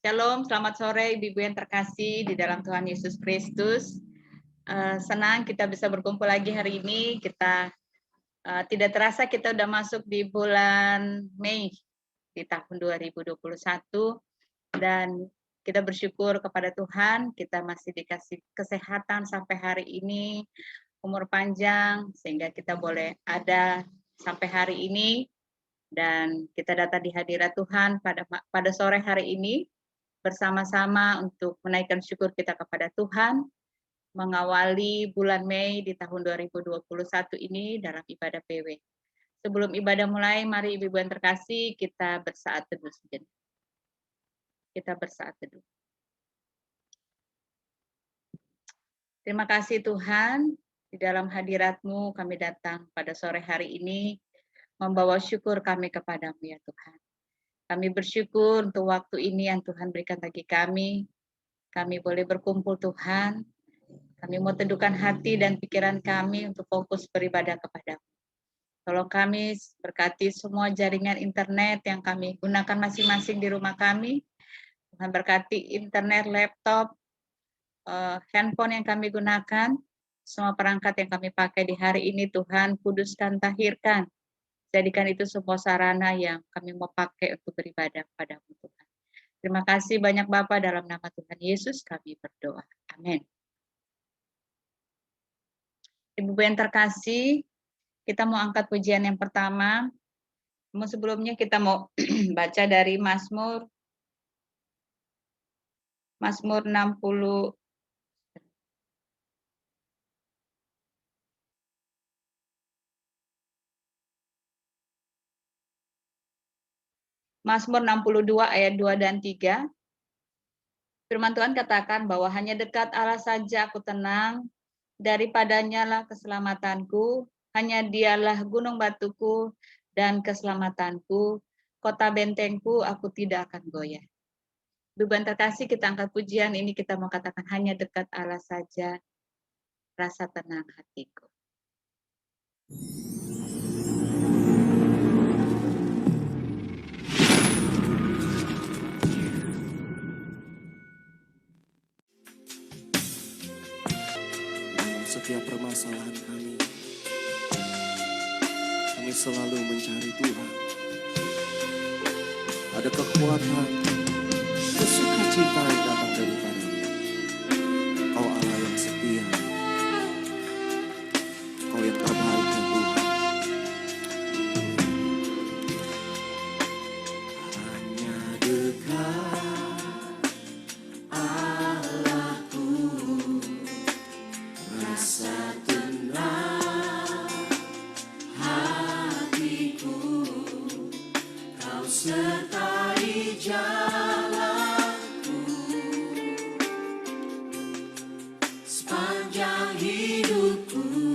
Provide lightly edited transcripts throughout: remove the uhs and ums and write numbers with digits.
Shalom, selamat sore Ibu-Ibu yang terkasih di dalam Tuhan Yesus Kristus. Senang kita bisa berkumpul lagi hari ini. Kita tidak terasa kita udah masuk di bulan Mei di tahun 2021 dan kita bersyukur kepada Tuhan kita masih dikasih kesehatan sampai hari ini, umur panjang sehingga kita boleh ada sampai hari ini dan kita datang di hadirat Tuhan pada sore hari ini bersama-sama untuk menaikkan syukur kita kepada Tuhan, mengawali bulan Mei di tahun 2021 ini dalam ibadah PW. Sebelum ibadah mulai, mari Ibu-Ibu yang terkasih, kita bersaat teduh sejenak. Kita bersaat teduh. Terima kasih Tuhan, di dalam hadirat-Mu kami datang pada sore hari ini, membawa syukur kami kepadamu ya Tuhan. Kami bersyukur untuk waktu ini yang Tuhan berikan bagi kami. Kami boleh berkumpul Tuhan. Kami mau teduhkan hati dan pikiran kami untuk fokus beribadah kepada-Mu. Tolong kami berkati semua jaringan internet yang kami gunakan masing-masing di rumah kami. Tuhan berkati internet, laptop, handphone yang kami gunakan. Semua perangkat yang kami pakai di hari ini Tuhan kuduskan, tahirkan. Jadikan itu semua sarana yang kami mau pakai untuk beribadah kepada-Mu Tuhan. Terima kasih banyak Bapa, dalam nama Tuhan Yesus kami berdoa. Amin. Ibu-ibu yang terkasih, kita mau angkat pujian yang pertama. Sebelumnya kita mau baca dari Mazmur 60. Mazmur 62 ayat 2 dan 3. Firman Tuhan katakan bahwa hanya dekat Allah saja aku tenang, daripadanya lah keselamatanku, hanya dialah gunung batuku dan keselamatanku, kota bentengku, aku tidak akan goyah. Beban terkasih, kita angkat pujian ini, kita mau katakan hanya dekat Allah saja, rasa tenang hatiku. Setiap permasalahan kami selalu mencari Tuhan. Ada kekuatan, sukacita yang datang daripada-Mu. Kau Allah yang setia, Kau yang terbaik ya Tuhan. Hanya dekat Allahku, rasa tenang hatiku, Kau sertai jalanku sepanjang hidupku.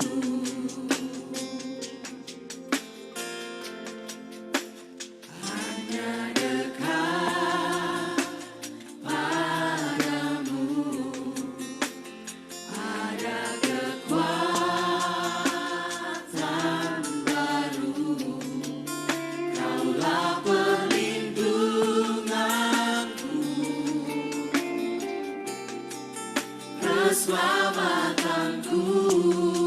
Hanya dekat padamu ada kekuatan baru. Kaulah perlindunganku, keselamatanku.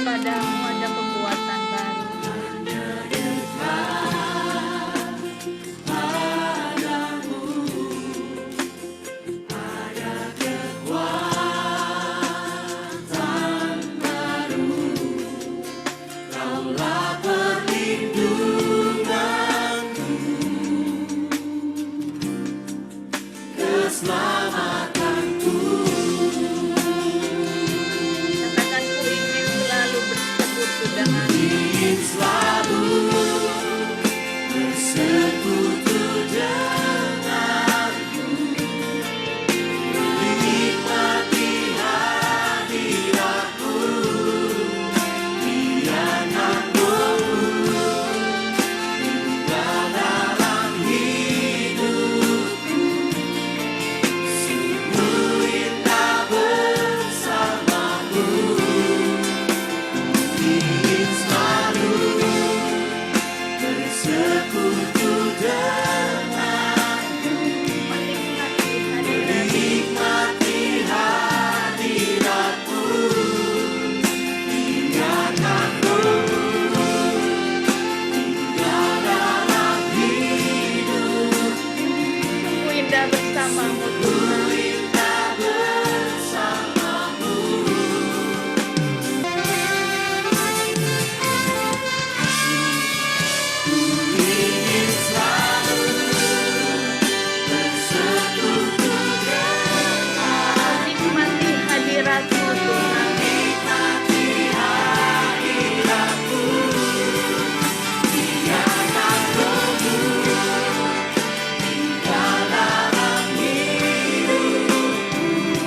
kepadamu ada pembuatan baru. Katakan ku ingin selalu bersekutu denganmu. Sungguh indah bersamamu Tuhan. Nikmati hadiratmu Tuhan.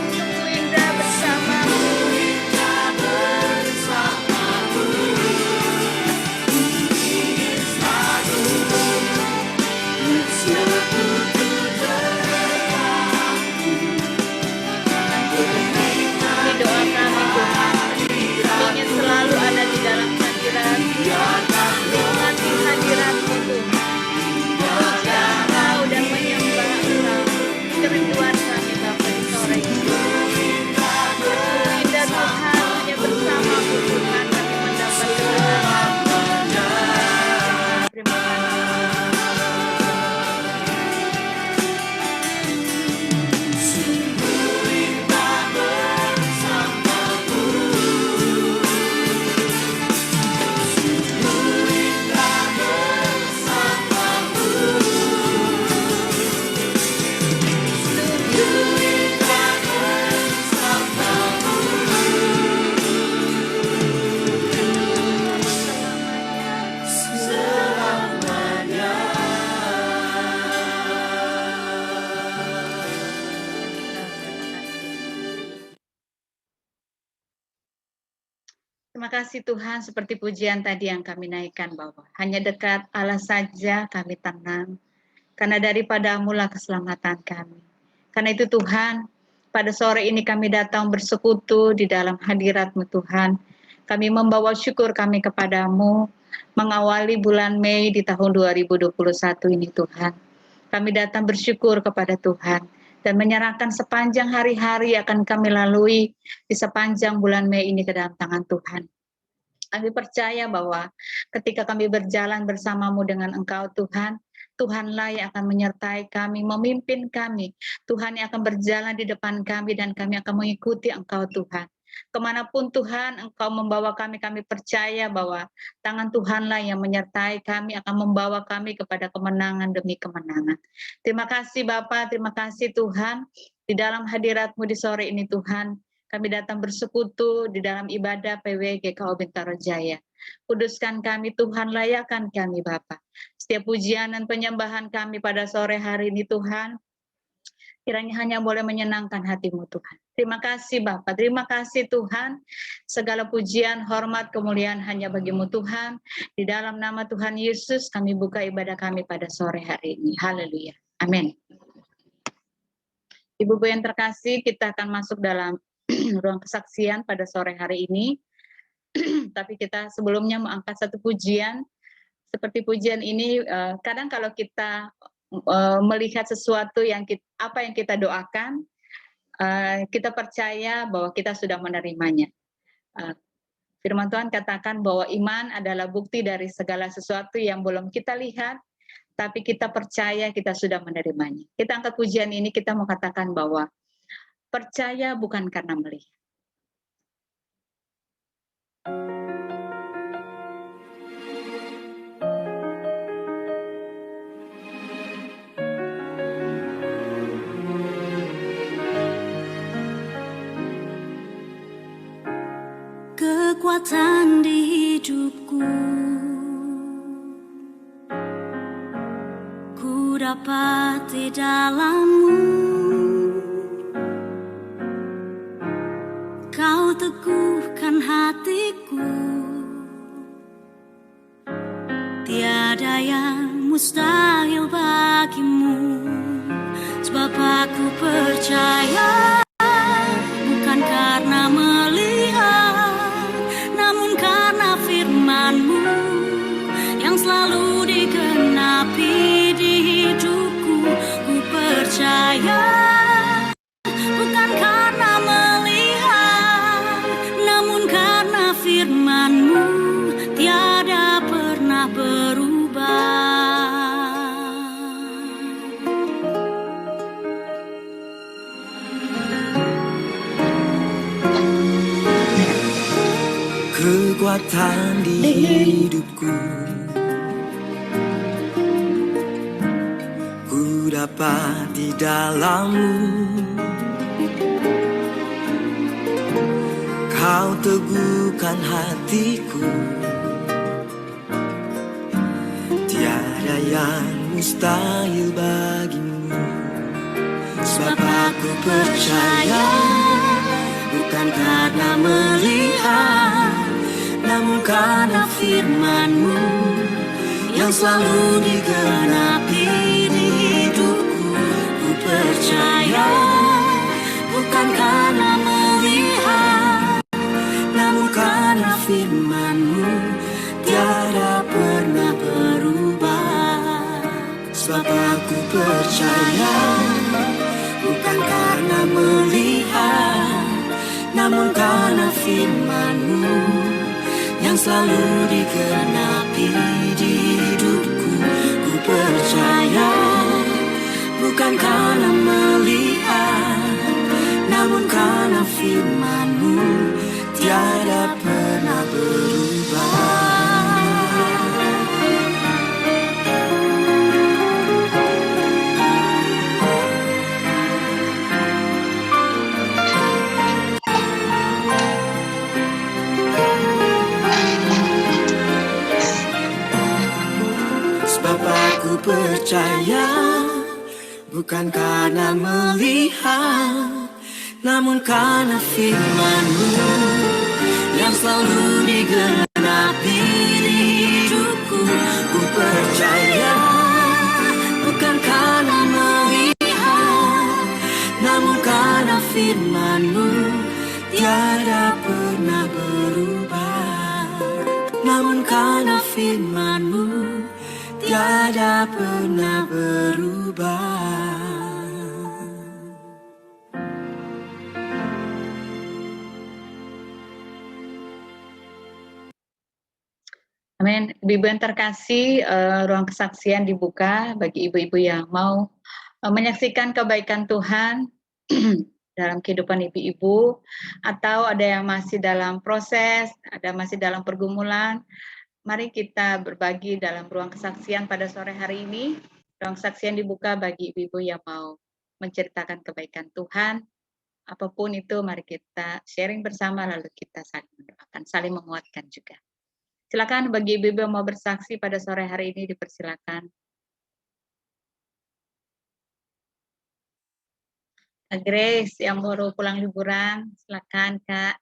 Sungguh indah bersamamu. Ini doa kami Tuhan. Kami ingin selalu ada di dalam hadirat. Nikmati hadiratmu Tuhan. Puja Engkau dan menyembah Engkau. Kerinduan kami Bapa di sore ini. Sungguh indah Tuhan, hanya bersamamu Tuhan kami mendapat ketenangan. Terima kasih. Terima kasih Tuhan, seperti pujian tadi yang kami naikkan bahwa hanya dekat Allah saja kami tenang, karena daripadamu lah keselamatan kami. Karena itu Tuhan, pada sore ini kami datang bersekutu di dalam hadirat-Mu Tuhan. Kami membawa syukur kami kepadamu, mengawali bulan Mei di tahun 2021 ini Tuhan. Kami datang bersyukur kepada Tuhan, dan menyerahkan sepanjang hari-hari akan kami lalui di sepanjang bulan Mei ini ke dalam tangan Tuhan. Kami percaya bahwa ketika kami berjalan bersamamu dengan Engkau Tuhan, Tuhanlah yang akan menyertai kami, memimpin kami. Tuhan yang akan berjalan di depan kami dan kami akan mengikuti Engkau Tuhan. Kemanapun Tuhan Engkau membawa kami, kami percaya bahwa tangan Tuhanlah yang menyertai kami, akan membawa kami kepada kemenangan demi kemenangan. Terima kasih Bapa, terima kasih Tuhan. Di dalam hadirat-Mu di sore ini Tuhan, kami datang bersekutu di dalam ibadah PW GKO Bintaro Jaya. Kuduskan kami Tuhan, layakan kami Bapa. Setiap pujian dan penyembahan kami pada sore hari ini Tuhan, kiranya hanya boleh menyenangkan hati-Mu Tuhan. Terima kasih Bapa, terima kasih Tuhan. Segala pujian, hormat, kemuliaan hanya bagi-Mu Tuhan. Di dalam nama Tuhan Yesus kami buka ibadah kami pada sore hari ini. Haleluya. Amin. Ibu-ibu yang terkasih, kita akan masuk dalam ruang kesaksian pada sore hari ini. Tapi kita sebelumnya mau angkat satu pujian. Seperti pujian ini, kadang kalau kita melihat sesuatu yang apa yang kita doakan, kita percaya bahwa kita sudah menerimanya. Firman Tuhan katakan bahwa iman adalah bukti dari segala sesuatu yang belum kita lihat, tapi kita percaya kita sudah menerimanya. Kita angkat pujian ini, kita mau katakan bahwa percaya bukan karena melihat. Kekuatan di hidupku, ku dapat di dalam-Mu. Kau teguhkan hatiku, tiada yang mustahil bagimu. Sebab aku percaya bukan karena melihat, namun karena firman-Mu yang selalu digenapi di hidupku. Ku percaya bukan karena melihat, namun karena firman-Mu tiada pernah berubah. Kekuatan di hidupku, ku dapat di dalam-Mu. Kau teguhkan hatiku, tiada yang mustahil bagimu. Sebab aku percaya bukan karena melihat, namun karena firman-Mu yang selalu digenapi di hidupku. Ku percaya bukan karena melihat, namun karena firman-Mu tiada pernah berubah. Sebab aku percaya bukan karena melihat, namun karena firman-Mu yang selalu digenapi di hidupku. Ku percaya bukan karena melihat, namun karena firman-Mu tiada pernah berubah. Sebab aku percaya bukan karena melihat, namun karena firman-Mu yang selalu digenapi di hidupku. Ku percaya bukan karena melihat, namun karena firman-Mu tiada pernah berubah. Namun karena firman-Mu tiada pernah berubah. Amin. Ibu-ibu yang terkasih, ruang kesaksian dibuka bagi ibu-ibu yang mau menyaksikan kebaikan Tuhan dalam kehidupan ibu-ibu, atau ada yang masih dalam proses, ada masih dalam pergumulan. Mari kita berbagi dalam ruang kesaksian pada sore hari ini. Ruang kesaksian dibuka bagi ibu-ibu yang mau menceritakan kebaikan Tuhan. Apapun itu, mari kita sharing bersama, lalu kita saling mendoakan, saling menguatkan juga. Silakan bagi ibu-ibu yang mau bersaksi pada sore hari ini, dipersilakan. Kak Grace yang baru pulang liburan, silakan Kak.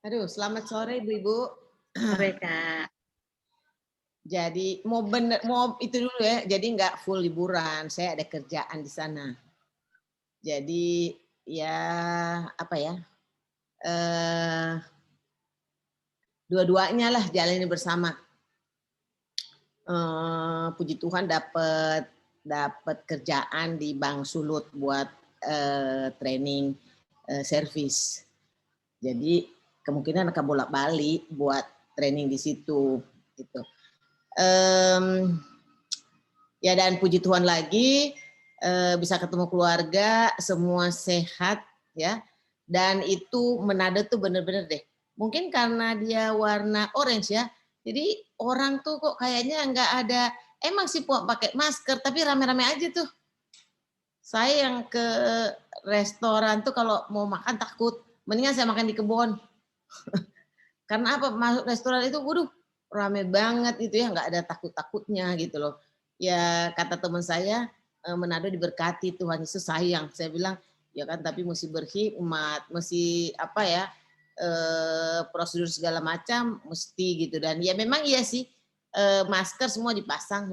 Aduh, selamat sore Ibu-ibu. Sore Kak. Jadi mau itu dulu ya. Jadi nggak full liburan, saya ada kerjaan di sana. Jadi ya apa ya? Dua-duanya lah jalani bersama. Puji Tuhan dapat dapat kerjaan di Bank Sulut buat training service. Jadi kemungkinan akan bolak-balik buat training di situ gitu. Ya dan puji Tuhan lagi bisa ketemu keluarga, semua sehat ya. Dan itu Manado tuh bener-bener deh. Mungkin karena dia warna orange ya. Jadi orang tuh kok kayaknya nggak ada, emang sih pakai masker tapi rame-rame aja tuh. Saya yang ke restoran tuh kalau mau makan takut, mendingan saya makan di kebun. Karena apa? Masuk restoran itu, waduh, rame banget itu ya, nggak ada takut-takutnya gitu loh. Ya kata teman saya, Manado diberkati Tuhan Yesus sayang. Saya bilang, ya kan tapi mesti berhikmat, mesti apa ya, prosedur segala macam mesti gitu. Dan ya memang iya sih, masker semua dipasang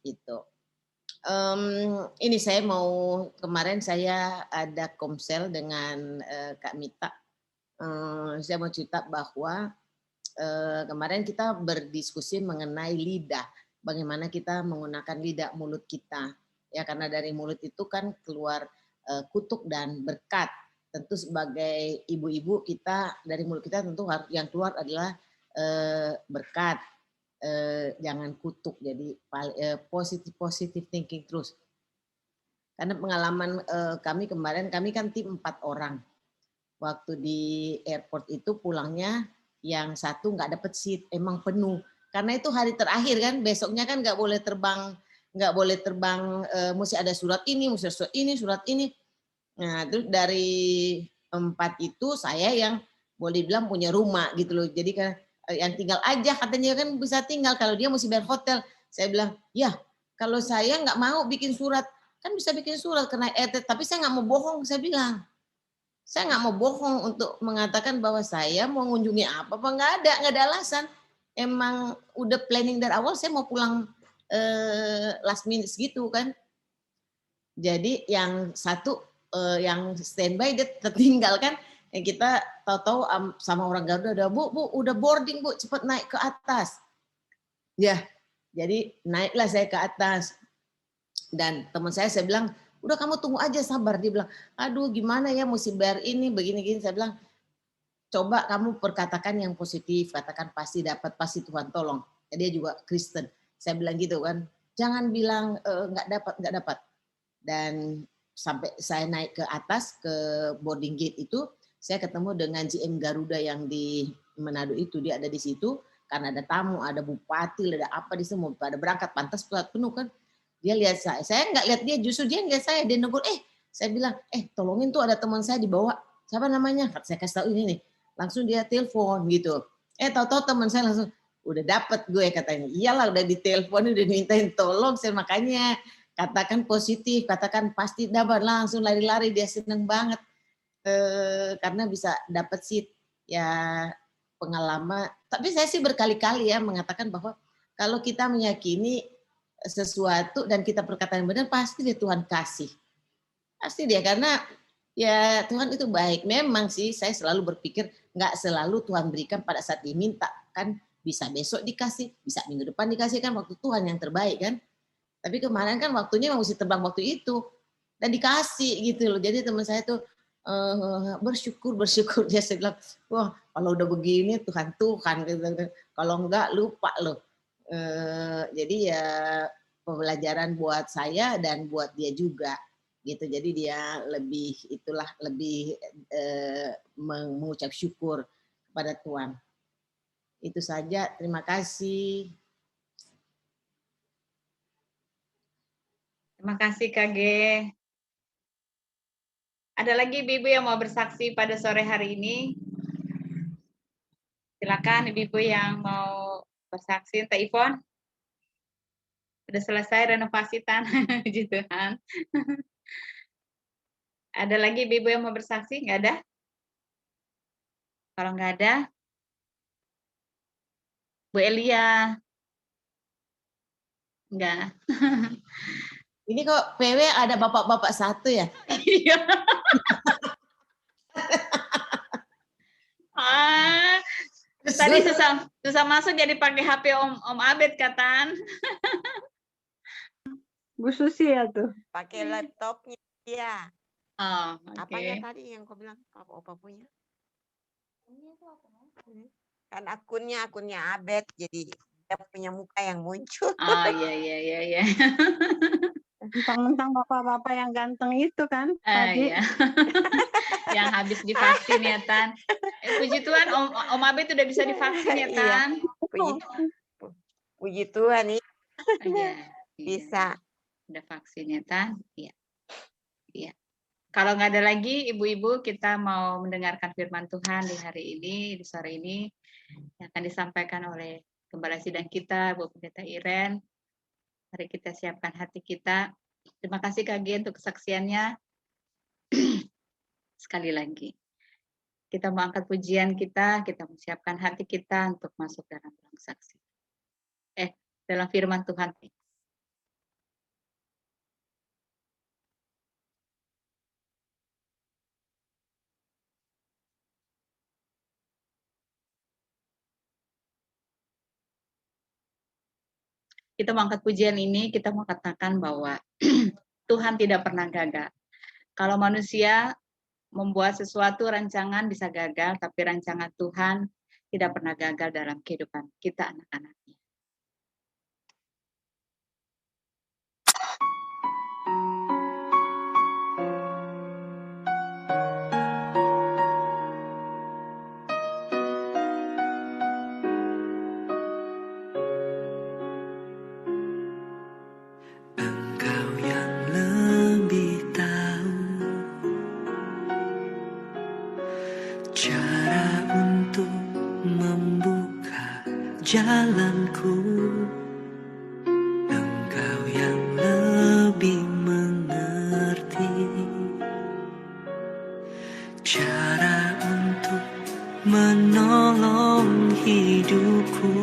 gitu. Ini saya mau, kemarin saya ada komsel dengan Kak Mita. Saya mau cerita bahwa kemarin kita berdiskusi mengenai lidah, bagaimana kita menggunakan lidah mulut kita, ya karena dari mulut itu kan keluar kutuk dan berkat. Tentu sebagai ibu-ibu kita, dari mulut kita tentu yang keluar adalah berkat, jangan kutuk. Jadi positif thinking terus. Karena pengalaman kami kemarin, kami kan tim 4 orang. Waktu di airport itu pulangnya yang satu nggak dapet seat, emang penuh. Karena itu hari terakhir kan, besoknya kan nggak boleh terbang, mesti ada surat ini, mesti surat ini. Nah terus dari 4 itu saya yang boleh bilang punya rumah gitu loh. Jadi kan yang tinggal aja katanya kan bisa tinggal, kalau dia mesti bayar hotel. Saya bilang, ya kalau saya nggak mau bikin surat, kan bisa bikin surat kena ET, tapi saya nggak mau bohong, saya bilang. Saya nggak mau bohong untuk mengatakan bahwa saya mau mengunjungi apa nggak ada alasan. Emang udah planning dari awal saya mau pulang last minute gitu kan. Jadi yang satu yang standby dia tertinggal kan. Yang kita tahu-tahu sama orang Garuda udah bu udah boarding bu, cepat naik ke atas. Ya, jadi naiklah saya ke atas. Dan teman saya bilang, udah kamu tunggu aja sabar. Dia bilang, aduh gimana ya mesti bayar ini begini-gini. Saya bilang, coba kamu perkatakan yang positif, katakan pasti dapat, pasti Tuhan tolong. Dia juga Kristen. Saya bilang gitu kan, jangan bilang nggak dapat. Dan sampai saya naik ke atas ke boarding gate itu, saya ketemu dengan GM Garuda yang di Manado itu, dia ada di situ karena ada tamu, ada bupati, ada apa di semua pada berangkat, pantas penuh kan. Dia lihat saya nggak lihat dia, justru dia lihat saya, dia negur, saya bilang, tolongin tuh ada teman saya dibawa, siapa namanya? Saya kasih tahu ini nih, langsung dia telepon gitu. Tahu-tahu teman saya langsung, udah dapat gue katanya. Iyalah udah ditelepon, udah dimintain tolong, saya makanya katakan positif, katakan pasti dapat, langsung lari-lari, dia seneng banget karena bisa dapat seat ya pengalaman. Tapi saya sih berkali-kali ya mengatakan bahwa kalau kita meyakini sesuatu dan kita perkataan yang benar, pasti dia Tuhan kasih. Pasti dia, karena ya Tuhan itu baik. Memang sih saya selalu berpikir nggak selalu Tuhan berikan pada saat diminta. Kan bisa besok dikasih, bisa minggu depan dikasih, kan waktu Tuhan yang terbaik kan. Tapi kemarin kan waktunya mesti terbang waktu itu. Dan dikasih gitu loh. Jadi teman saya tuh bersyukur. Dia bilang, wah kalau udah begini Tuhan. Kalau enggak lupa loh. Jadi ya pembelajaran buat saya dan buat dia juga gitu. Jadi dia lebih mengucap syukur kepada Tuhan. Itu saja, terima kasih. Terima kasih KG. Ada lagi ibu-ibu yang mau bersaksi pada sore hari ini? Silakan ibu-ibu yang mau bersaksi. Teh Ivon, sudah selesai renovasi tanah, puji Tuhan. Ada lagi ibu-ibu yang mau bersaksi? Nggak ada? Kalau nggak ada, Bu Elia? Enggak. Ini kok PW ada bapak-bapak satu ya? Iya. Tadi susah masuk jadi pakai HP Om Abed katan. Bu Susi ya tuh. Pakai laptopnya dia. Oh, Apanya oke. tadi yang kau bilang? Apa punya? Kan akunnya Abed, jadi dia punya muka yang muncul. Oh, iya. Mentang-mentang bapak-bapak yang ganteng itu kan tadi. Iya. Yang habis divaksin ya, Tan. Puji Tuhan, Om Abed udah bisa divaksin ya, Iya. Tan. Puji Tuhan nih. Iya. Bisa. Udah vaksin ya, Tan. Iya. Kalau nggak ada lagi, ibu-ibu, kita mau mendengarkan firman Tuhan di hari ini, di sore ini, yang akan disampaikan oleh Gembala Sidang kita, Bu Pendeta Iren. Mari kita siapkan hati kita. Terima kasih Kak Gia untuk kesaksiannya. Sekali lagi, kita mau angkat pujian kita mau siapkan hati kita untuk masuk dalam ruang saksi. Dalam firman Tuhan. Kita mau angkat pujian ini, kita mau katakan bahwa Tuhan tidak pernah gagal. Kalau manusia membuat sesuatu rancangan bisa gagal, tapi rancangan Tuhan tidak pernah gagal dalam kehidupan kita anak-anaknya. Engkau yang lebih tahu cara untuk membuka jalanku. Engkau yang lebih mengerti cara untuk menolong hidupku.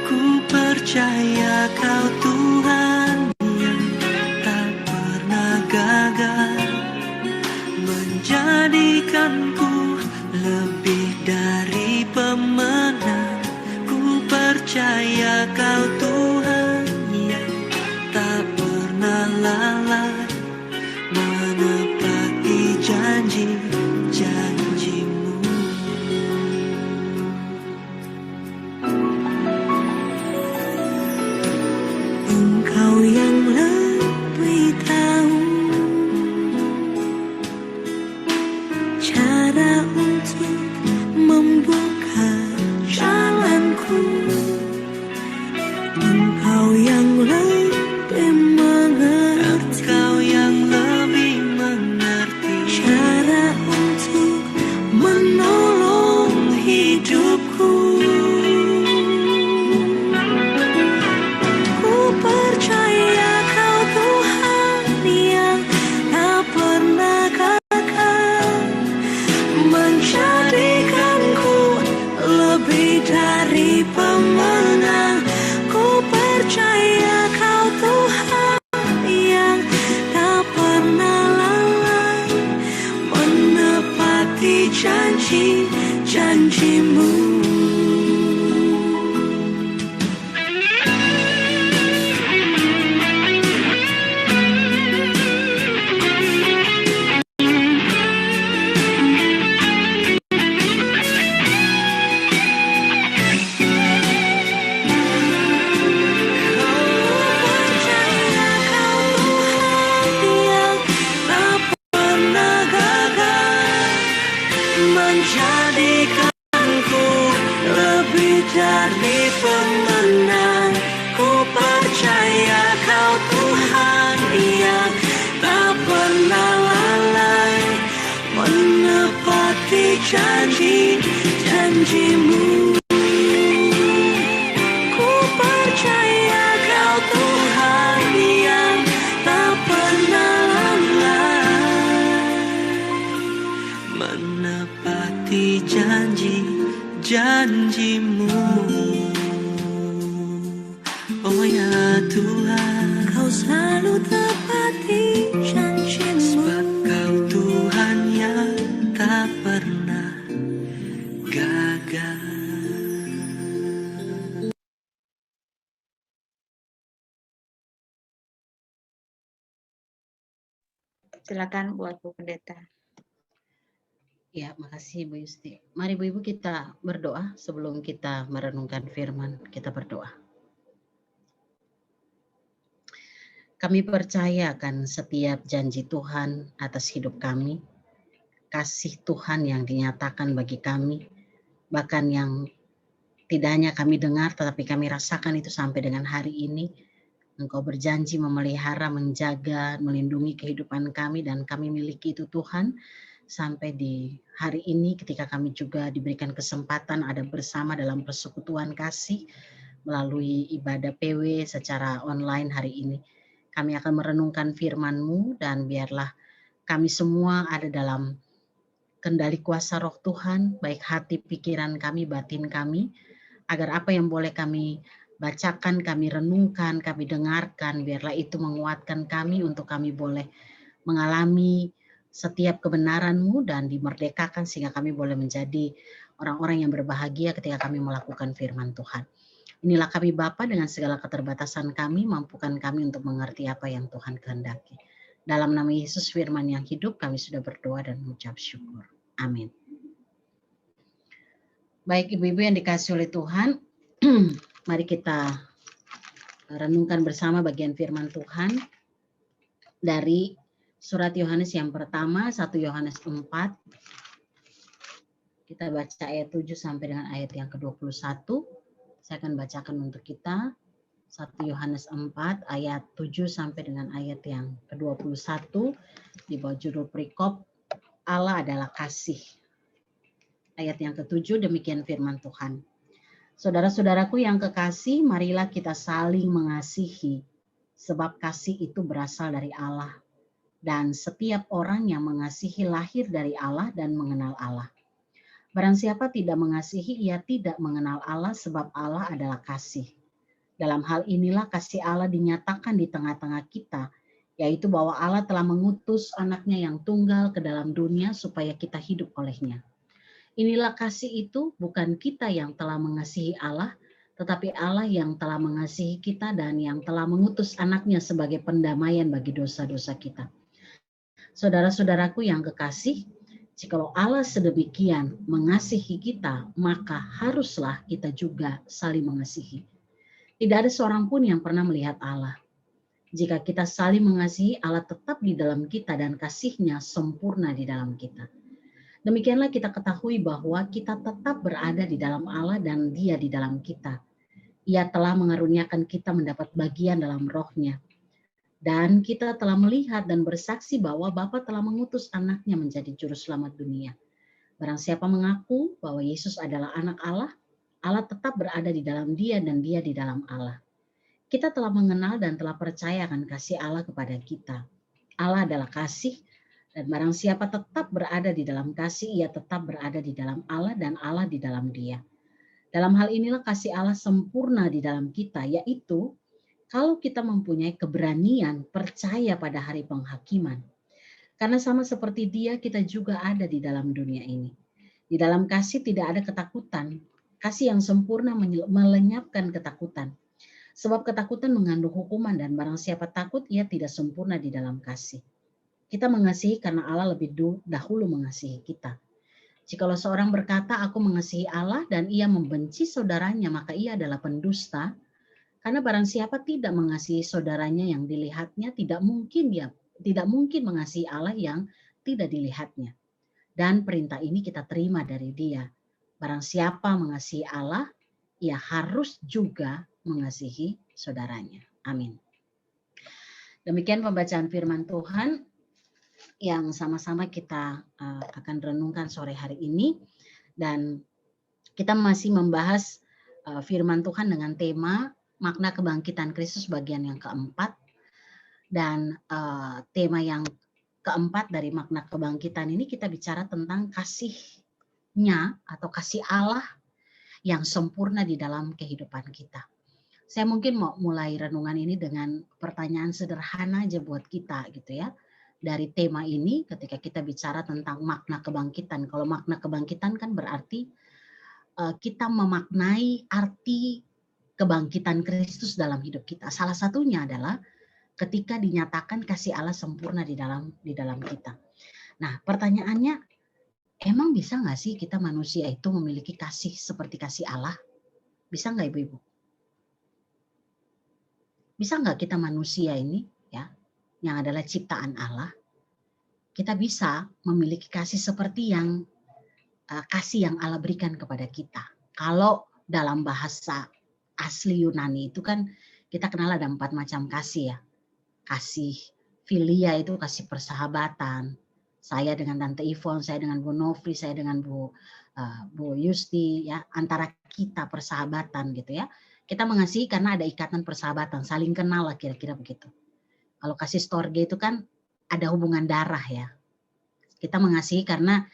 Ku percaya Kau Tuhan yang tak pernah gagal, menjadikanku lebih dari pemenang. Ku percaya Kau Tuhan yang tak pernah lalai, menepati janji-janji-Mu. Engkau yang lebih tahu cara untuk membuka jalanku. Engkau yang lebih mengerti, Engkau yang lebih mengerti cara untuk menolong hidupku. Ku percaya Kau Tuhan yang tak pernah gagal, menjadikanku lebih dari pemenang. Ku percaya Kau Tuhan yang tak pernah lalai, menepati janji-janji-Mu. Menjadikanku lebih dari pemenang. Ku percaya Kau Tuhan yang tak pernah lalai, menepati janji-janji-Mu. Ku percaya Kau Tuhan yang tak pernah lalai, menepati janji-janji-Mu. Oh ya Tuhan, Kau selalu tepati janji-Mu, sebab Kau Tuhan yang tak pernah gagal. Silakan buat Bu Pendeta. Ya, makasih Bu Yusti. Mari Bu Ibu kita berdoa sebelum kita merenungkan firman. Kita berdoa. Kami percaya akan setiap janji Tuhan atas hidup kami, kasih Tuhan yang dinyatakan bagi kami, bahkan yang tidak hanya kami dengar tetapi kami rasakan itu sampai dengan hari ini. Engkau berjanji memelihara, menjaga, melindungi kehidupan kami dan kami miliki itu Tuhan. Sampai di hari ini ketika kami juga diberikan kesempatan ada bersama dalam persekutuan kasih melalui ibadah PW secara online hari ini. Kami akan merenungkan firman-Mu dan biarlah kami semua ada dalam kendali kuasa Roh Tuhan, baik hati, pikiran kami, batin kami, agar apa yang boleh kami bacakan, kami renungkan, kami dengarkan, biarlah itu menguatkan kami untuk kami boleh mengalami setiap kebenaran-Mu dan dimerdekakan sehingga kami boleh menjadi orang-orang yang berbahagia ketika kami melakukan firman Tuhan. Inilah kami Bapa dengan segala keterbatasan kami, mampukan kami untuk mengerti apa yang Tuhan kehendaki. Dalam nama Yesus firman yang hidup kami sudah berdoa dan mengucap syukur. Amin. Baik Ibu-ibu yang dikasihi oleh Tuhan, mari kita renungkan bersama bagian firman Tuhan dari Surat Yohanes yang pertama, 1 Yohanes 4. Kita baca ayat 7 sampai dengan ayat yang ke-21. Saya akan bacakan untuk kita. 1 Yohanes 4 ayat 7 sampai dengan ayat yang ke-21. Di bawah judul perikop, Allah adalah kasih. Ayat yang ke-7 demikian firman Tuhan. Saudara-saudaraku yang kekasih, marilah kita saling mengasihi. Sebab kasih itu berasal dari Allah. Dan setiap orang yang mengasihi lahir dari Allah dan mengenal Allah. Barang siapa tidak mengasihi, ia tidak mengenal Allah sebab Allah adalah kasih. Dalam hal inilah kasih Allah dinyatakan di tengah-tengah kita, yaitu bahwa Allah telah mengutus anaknya yang tunggal ke dalam dunia supaya kita hidup olehnya. Inilah kasih itu, bukan kita yang telah mengasihi Allah, tetapi Allah yang telah mengasihi kita dan yang telah mengutus anaknya sebagai pendamaian bagi dosa-dosa kita. Saudara-saudaraku yang kekasih, jikalau Allah sedemikian mengasihi kita, maka haruslah kita juga saling mengasihi. Tidak ada seorang pun yang pernah melihat Allah. Jika kita saling mengasihi, Allah tetap di dalam kita dan kasih-Nya sempurna di dalam kita. Demikianlah kita ketahui bahwa kita tetap berada di dalam Allah dan Dia di dalam kita. Ia telah mengaruniakan kita mendapat bagian dalam Roh-Nya. Dan kita telah melihat dan bersaksi bahwa Bapa telah mengutus anaknya menjadi juru selamat dunia. Barang siapa mengaku bahwa Yesus adalah anak Allah, Allah tetap berada di dalam Dia dan Dia di dalam Allah. Kita telah mengenal dan telah percaya akan kasih Allah kepada kita. Allah adalah kasih, dan barang siapa tetap berada di dalam kasih, ia tetap berada di dalam Allah dan Allah di dalam Dia. Dalam hal inilah kasih Allah sempurna di dalam kita, yaitu kalau kita mempunyai keberanian percaya pada hari penghakiman. Karena sama seperti Dia, kita juga ada di dalam dunia ini. Di dalam kasih tidak ada ketakutan. Kasih yang sempurna melenyapkan ketakutan. Sebab ketakutan mengandung hukuman dan barang siapa takut, ia tidak sempurna di dalam kasih. Kita mengasihi karena Allah lebih dahulu mengasihi kita. Jikalau seorang berkata, aku mengasihi Allah dan ia membenci saudaranya, maka ia adalah pendusta. Karena barang siapa tidak mengasihi saudaranya yang dilihatnya, tidak mungkin mengasihi Allah yang tidak dilihatnya. Dan perintah ini kita terima dari Dia. Barang siapa mengasihi Allah, ia harus juga mengasihi saudaranya. Amin. Demikian pembacaan firman Tuhan yang sama-sama kita akan renungkan sore hari ini. Dan kita masih membahas firman Tuhan dengan tema makna kebangkitan Kristus bagian yang keempat. Dan tema yang keempat dari makna kebangkitan ini kita bicara tentang kasih-Nya atau kasih Allah yang sempurna di dalam kehidupan kita. Saya mungkin mau mulai renungan ini dengan pertanyaan sederhana aja buat kita gitu ya. Dari tema ini ketika kita bicara tentang makna kebangkitan. Kalau makna kebangkitan kan berarti kita memaknai arti kebangkitan Kristus dalam hidup kita. Salah satunya adalah ketika dinyatakan kasih Allah sempurna di dalam kita. Nah, pertanyaannya, emang bisa nggak sih kita manusia itu memiliki kasih seperti kasih Allah? Bisa nggak Ibu-Ibu? Bisa nggak kita manusia ini, ya, yang adalah ciptaan Allah, kita bisa memiliki kasih seperti yang kasih yang Allah berikan kepada kita? Kalau dalam bahasa asli Yunani itu kan kita kenal ada 4 macam kasih ya. Kasih filia itu kasih persahabatan. Saya dengan Tante Ivon, saya dengan Bu Novri, saya dengan Bu Yusti, ya, antara kita persahabatan gitu ya. Kita mengasihi karena ada ikatan persahabatan, saling kenal lah kira-kira begitu. Kalau kasih storge itu kan ada hubungan darah ya. Kita mengasihi karena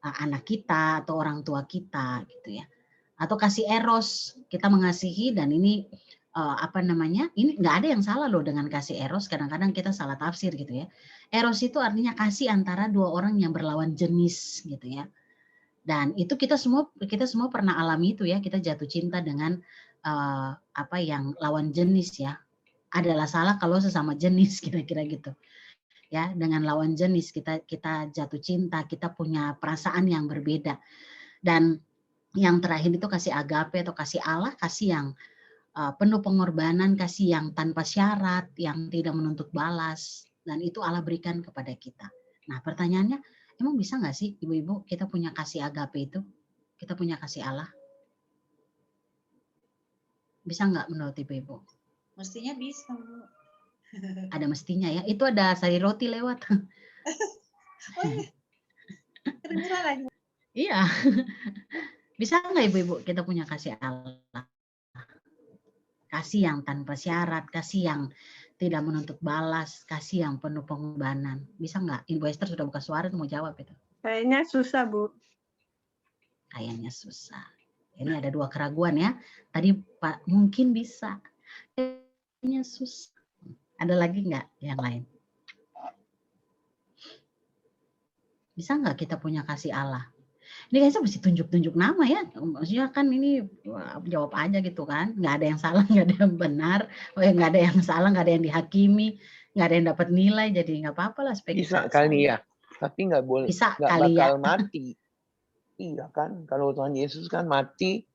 anak kita atau orang tua kita gitu ya. Atau kasih eros, kita mengasihi dan ini ini nggak ada yang salah loh dengan kasih eros, kadang-kadang kita salah tafsir gitu ya. Eros itu artinya kasih antara 2 orang yang berlawan jenis gitu ya. Dan itu kita semua pernah alami itu ya, kita jatuh cinta dengan yang lawan jenis ya. Adalah salah kalau sesama jenis kira-kira gitu. Ya, dengan lawan jenis kita jatuh cinta, kita punya perasaan yang berbeda. Dan yang terakhir itu kasih agape atau kasih Allah, kasih yang penuh pengorbanan, kasih yang tanpa syarat, yang tidak menuntut balas, dan itu Allah berikan kepada kita. Nah, pertanyaannya, emang bisa nggak sih Ibu-Ibu kita punya kasih agape itu? Kita punya kasih Allah? Bisa nggak menurut Ibu-Ibu? Mestinya bisa, Bu. Ada mestinya ya. Itu ada sari roti lewat. Oh iya. Kedengeran lagi. Iya. Bisa nggak Ibu-Ibu kita punya kasih Allah? Kasih yang tanpa syarat, kasih yang tidak menuntut balas, kasih yang penuh pengorbanan. Bisa nggak? Ibu Esther sudah buka suara mau jawab itu. Kayaknya susah, Bu. Kayaknya susah. Ini ada 2 keraguan ya. Tadi Pak mungkin bisa. Kayaknya susah. Ada lagi nggak yang lain? Bisa nggak kita punya kasih Allah? Ini kayaknya mesti tunjuk-tunjuk nama ya. Maksudnya kan ini jawab aja gitu kan. Nggak ada yang salah, nggak ada yang benar. Nggak ada yang salah, nggak ada yang dihakimi. Nggak ada yang dapat nilai. Jadi nggak apa-apa lah. Bisa kali ya. Tapi nggak boleh. Bisa nggak kali bakal ya. mati. Iya kan. Kalau Tuhan Yesus kan mati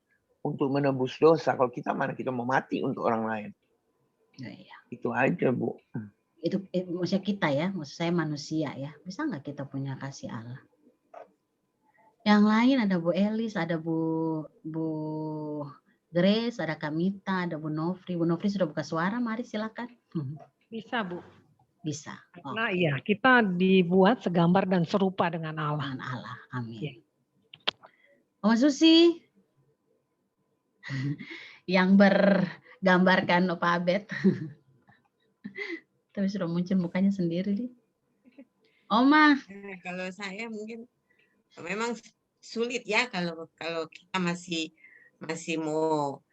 untuk menebus dosa. Kalau kita mana kita mau mati untuk orang lain. Iya. Itu aja Bu. Itu maksudnya kita ya. Maksud saya manusia ya. Bisa nggak kita punya kasih Allah? Yang lain ada Bu Elis, ada Bu Grace, ada Kamita, ada Bu Novri. Bu Novri sudah buka suara, mari silakan. Bisa, Bu. Bisa. Karena iya, kita dibuat segambar dan serupa dengan Allah. Dengan Allah, amin. Ya. Oma Susi, yang bergambarkan Opa Abed. Tapi sudah muncul mukanya sendiri nih. Oma. Kalau saya mungkin memang sulit ya kalau kita masih mau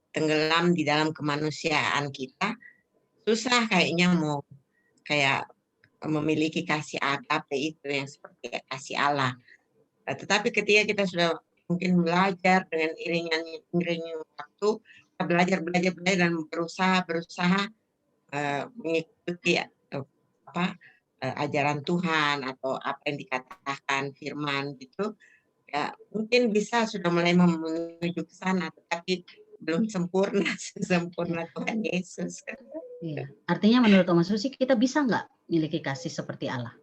tenggelam di dalam kemanusiaan kita, susah kayaknya mau kayak memiliki kasih agape itu yang seperti kasih Allah. Tetapi ketika kita sudah mungkin belajar dengan iringnya waktu, kita belajar dan berusaha mengikuti ajaran Tuhan atau apa yang dikatakan firman gitu ya, mungkin bisa sudah mulai menuju ke sana, tetapi belum sempurna Tuhan Yesus. Iya. Artinya menurut Oma Susi kita bisa nggak memiliki kasih seperti Allah?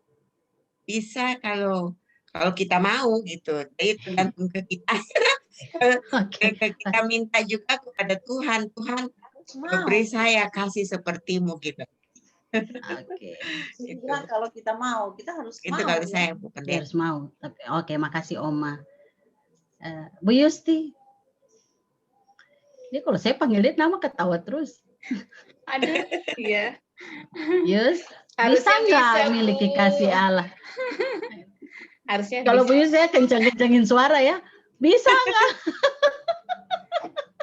Bisa kalau kita mau gitu, jadi tergantung ke kita. Kita minta juga kepada Tuhan beri saya kasih sepertimu gitu. Oke. Gitu. Kalau kita mau, kita harus itu mau. kalau saya bukan dia harus mau. Tapi oke, makasih Oma. Bu Yusti. Ini kalau saya panggil dia nama ketawa terus. Aduh, iya. Yus, bisa nggak memiliki kasih Allah? Harusnya kalau Bu Yus saya kencang-kencangin suara ya. Bisa nggak?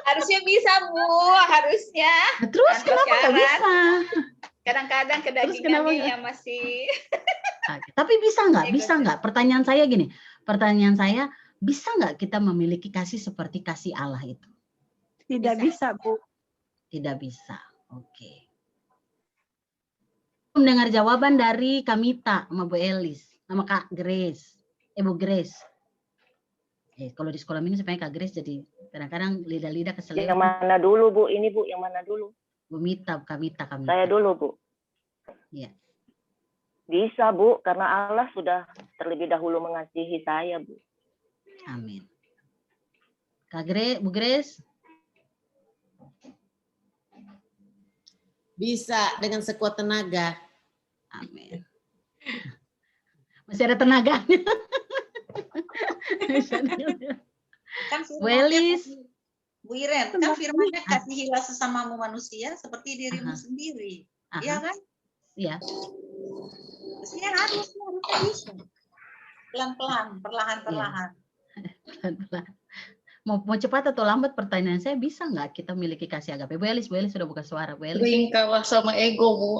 Harusnya bisa Bu, harusnya. Terus kenapa nggak bisa? Kadang-kadang kedagingannya yang masih. Tapi bisa nggak? Pertanyaan saya gini. Bisa nggak kita memiliki kasih seperti kasih Allah itu? Tidak bisa, Bu. Tidak bisa. Oke. mendengar jawaban dari Kamita sama Bu Elis, sama Kak Grace, Bu Grace. Kalau di sekolah minggu sebenarnya Kak Grace jadi kadang-kadang lidah-lidah keseleo. Yang mana dulu Bu? Ini Bu, yang mana dulu? Bu Mita, Kamita. Saya dulu Bu. Iya. Bisa Bu, karena Allah sudah terlebih dahulu mengasihi saya Bu. Amin. Kak Grace, Bu Grace? Bisa dengan sekuat tenaga. Amin. Masih ada tenaganya. Kan Welis. Bu Iren, kan firman-Nya kasihilah sesamamu manusia seperti dirimu sendiri. Iya kan? Iya. Mestinya harusnya bisa. Pelan-pelan, perlahan-perlahan. Pelan-pelan. Mau cepat atau lambat pertanyaan saya, bisa nggak kita miliki kasih agape? Bu Elis sudah buka suara. Bu Elis. Sering kalah sama ego, Bu.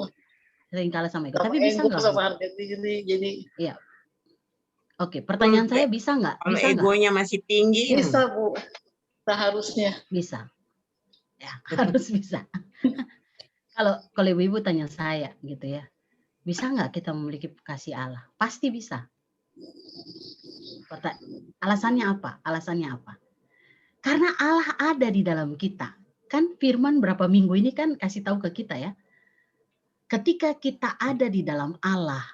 Sering kalah sama ego. Sama Tapi bisa ego, nggak? sama harga diri. Jadi. Iya. Oke, pertanyaan saya bisa nggak? Kalau Bisa egonya masih tinggi. Bisa Bu. Seharusnya. Bisa. Ya, harus bisa. Kalau ibu-ibu tanya saya gitu ya, bisa nggak kita memiliki kasih Allah? Pasti bisa. Alasannya apa? Alasannya apa? Karena Allah ada di dalam kita. Kan firman berapa minggu ini kan kasih tahu ke kita ya. Ketika kita ada di dalam Allah,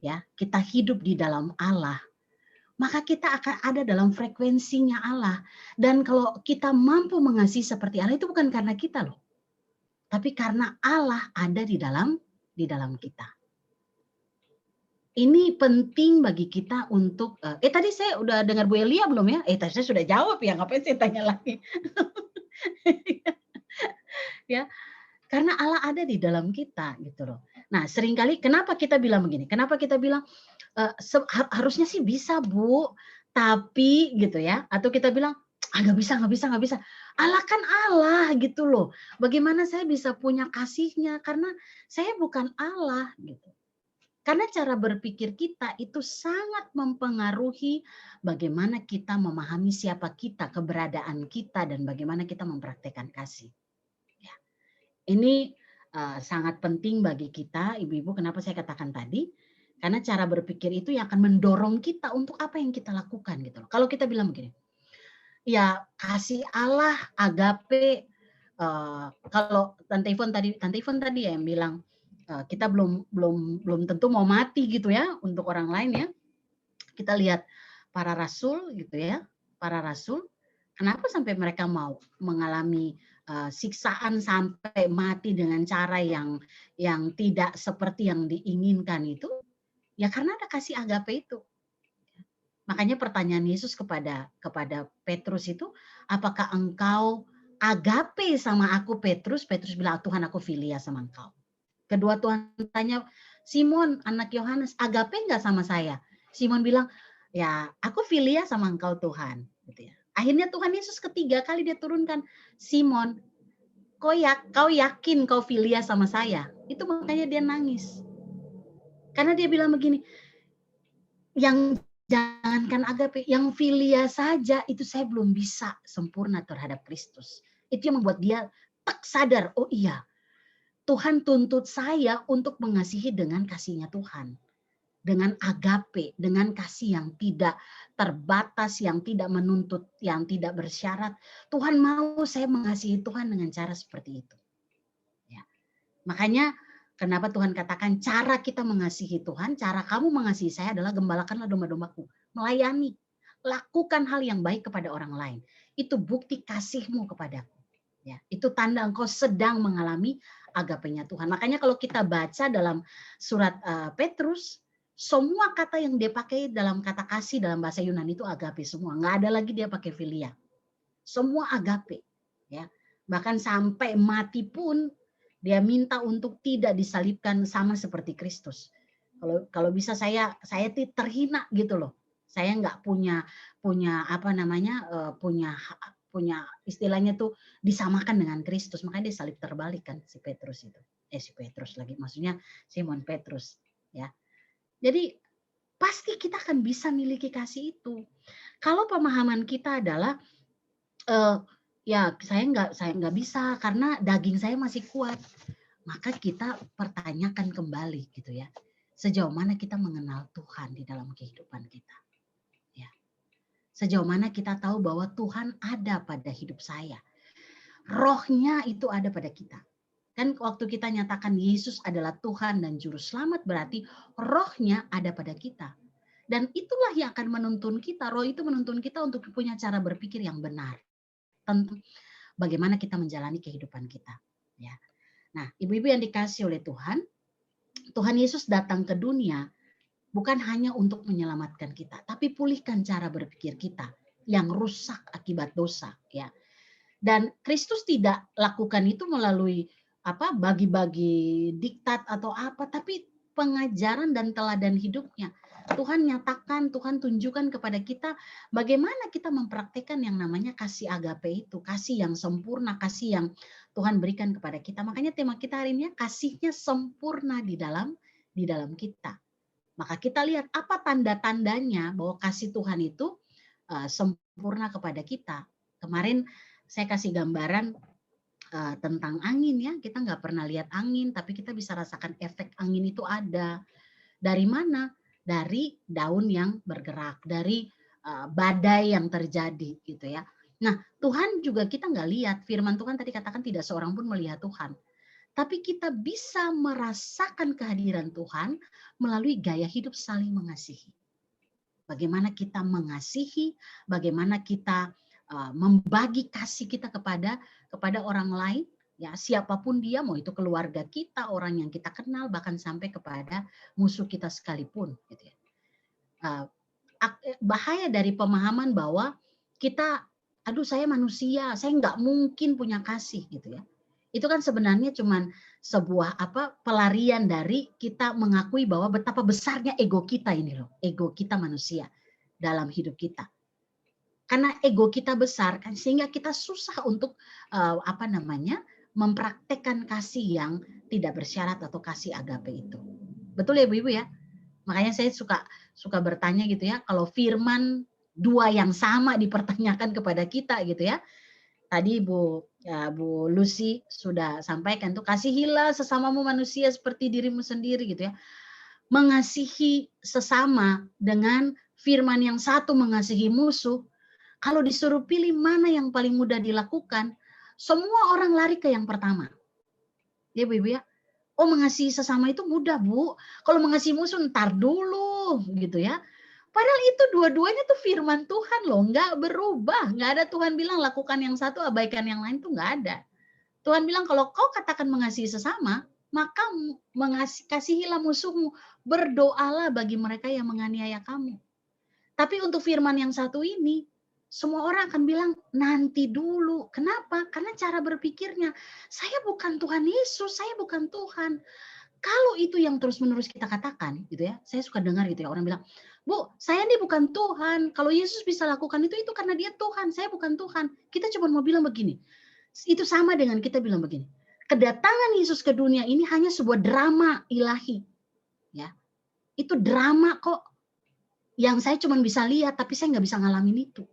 ya, kita hidup di dalam Allah, maka kita akan ada dalam frekuensinya Allah. Dan kalau kita mampu mengasihi seperti Allah, itu bukan karena kita loh. Tapi karena Allah ada di dalam kita. Ini penting bagi kita untuk, tadi saya udah dengar Bu Elia belum ya? Tadi saya sudah jawab ya, ngapain saya tanya lagi? Ya, karena Allah ada di dalam kita gitu loh. Nah, seringkali kenapa kita bilang begini? Kenapa kita bilang harusnya sih bisa Bu, tapi gitu ya? Atau kita bilang nggak bisa. Allah kan Allah gitu loh. Bagaimana saya bisa punya kasihnya? Karena saya bukan Allah gitu. Karena cara berpikir kita itu sangat mempengaruhi bagaimana kita memahami siapa kita, keberadaan kita, dan bagaimana kita mempraktekkan kasih. Ya. Ini sangat penting bagi kita, ibu-ibu. Kenapa saya katakan tadi? Karena cara berpikir itu yang akan mendorong kita untuk apa yang kita lakukan gitu loh. Kalau kita bilang begini, ya kasih Allah, agape. Kalau Tante Ivon tadi ya yang bilang, kita belum tentu mau mati gitu ya untuk orang lain ya. Kita lihat para rasul gitu ya, para rasul, kenapa sampai mereka mau mengalami siksaan sampai mati dengan cara yang tidak seperti yang diinginkan itu? Ya karena ada kasih agape itu. Makanya pertanyaan Yesus kepada Petrus itu, apakah engkau agape sama aku Petrus? Petrus bilang, Tuhan aku filia sama engkau. Kedua Tuhan tanya, Simon anak Yohanes, agape enggak sama saya? Simon bilang, ya aku filia sama engkau Tuhan. Gitu ya. Akhirnya Tuhan Yesus ketiga kali dia turunkan, Simon, kau yakin kau filia sama saya? Itu makanya dia nangis. Karena dia bilang begini, yang jangankan agape, yang filia saja itu saya belum bisa sempurna terhadap Kristus. Itu yang membuat dia sadar, oh iya, Tuhan tuntut saya untuk mengasihi dengan kasihnya Tuhan. Dengan agape, dengan kasih yang tidak terbatas, yang tidak menuntut, yang tidak bersyarat. Tuhan mau saya mengasihi Tuhan dengan cara seperti itu. Ya. Makanya kenapa Tuhan katakan cara kita mengasihi Tuhan, cara kamu mengasihi saya adalah gembalakanlah domba-dombaku. Melayani, lakukan hal yang baik kepada orang lain. Itu bukti kasihmu kepadaku. Ya, itu tanda engkau sedang mengalami agapenya Tuhan. Makanya kalau kita baca dalam surat Petrus, semua kata yang dia pakai dalam kata kasih dalam bahasa Yunani itu agape semua. Nggak ada lagi dia pakai filia. Semua agape. Ya. Bahkan sampai mati pun dia minta untuk tidak disalibkan sama seperti Kristus. Kalau bisa saya terhina gitu loh. Saya nggak punya apa namanya punya istilahnya tuh disamakan dengan Kristus, makanya dia salib terbalik kan si Petrus itu. Si Petrus lagi, maksudnya Simon Petrus ya. Jadi pasti kita akan bisa miliki kasih itu. Kalau pemahaman kita adalah ya saya nggak bisa karena daging saya masih kuat. maka kita pertanyakan kembali gitu ya. Sejauh mana kita mengenal Tuhan di dalam kehidupan kita. Ya. Sejauh mana kita tahu bahwa Tuhan ada pada hidup saya. Rohnya itu ada pada kita. Kan waktu kita nyatakan Yesus adalah Tuhan dan Juru Selamat, berarti rohnya ada pada kita. Dan itulah yang akan menuntun kita, roh itu menuntun kita untuk punya cara berpikir yang benar. Tentang bagaimana kita menjalani kehidupan kita. Ya. Nah, ibu-ibu yang dikasih oleh Tuhan, Tuhan Yesus datang ke dunia bukan hanya untuk menyelamatkan kita, tapi pulihkan cara berpikir kita yang rusak akibat dosa. Ya. Dan Kristus tidak lakukan itu melalui bagi-bagi diktat atau apa, tapi pengajaran dan teladan hidupnya. Tuhan nyatakan, Tuhan tunjukkan kepada kita bagaimana kita mempraktikkan yang namanya kasih agape itu, kasih yang sempurna, kasih yang Tuhan berikan kepada kita. Makanya tema kita hari ini kasihnya sempurna di dalam kita. Maka kita lihat apa tanda-tandanya bahwa kasih Tuhan itu sempurna kepada kita. Kemarin saya kasih gambaran tentang angin ya, kita nggak pernah lihat angin, tapi kita bisa rasakan efek angin itu ada. Dari mana? Dari daun yang bergerak, dari badai yang terjadi gitu ya. Nah Tuhan juga kita nggak lihat, firman Tuhan tadi katakan tidak seorang pun melihat Tuhan. Tapi kita bisa merasakan kehadiran Tuhan melalui gaya hidup saling mengasihi. Bagaimana kita mengasihi, bagaimana kita membagi kasih kita kepada orang lain, ya siapapun dia, mau itu keluarga kita, orang yang kita kenal, bahkan sampai kepada musuh kita sekalipun. Gitu ya. Bahaya dari pemahaman bahwa kita, aduh saya manusia, saya nggak mungkin punya kasih gitu ya. Itu kan sebenarnya cuman sebuah pelarian dari kita mengakui bahwa betapa besarnya ego kita ini loh, ego kita manusia dalam hidup kita. Karena ego kita besar kan sehingga kita susah untuk mempraktekkan kasih yang tidak bersyarat atau kasih agape itu. Betul ya Bu Ibu ya? Makanya saya suka bertanya gitu ya, kalau firman dua yang sama dipertanyakan kepada kita gitu ya. Tadi Bu Lucy sudah sampaikan tuh, kasihilah sesamamu manusia seperti dirimu sendiri gitu ya. Mengasihi sesama dengan firman yang satu mengasihi musuh. Kalau disuruh pilih mana yang paling mudah dilakukan, semua orang lari ke yang pertama. Ya Bu Ibu ya. Oh mengasihi sesama itu mudah Bu. Kalau mengasihi musuh ntar dulu gitu ya. Padahal itu dua-duanya tuh firman Tuhan loh. Nggak berubah. Nggak ada Tuhan bilang lakukan yang satu abaikan yang lain tuh nggak ada. Tuhan bilang kalau kau katakan mengasihi sesama, maka kasihilah musuhmu. Berdoalah bagi mereka yang menganiaya kamu. Tapi untuk firman yang satu ini, semua orang akan bilang nanti dulu. Kenapa? Karena cara berpikirnya, saya bukan Tuhan Yesus, saya bukan Tuhan. Kalau itu yang terus-menerus kita katakan, gitu ya. Saya suka dengar gitu ya, orang bilang, Bu, saya ini bukan Tuhan. Kalau Yesus bisa lakukan itu karena dia Tuhan, saya bukan Tuhan. Kita cuma mau bilang begini. Itu sama dengan kita bilang begini. Kedatangan Yesus ke dunia ini hanya sebuah drama ilahi. Ya, itu drama kok. Yang saya cuma bisa lihat, tapi saya nggak bisa ngalamin itu.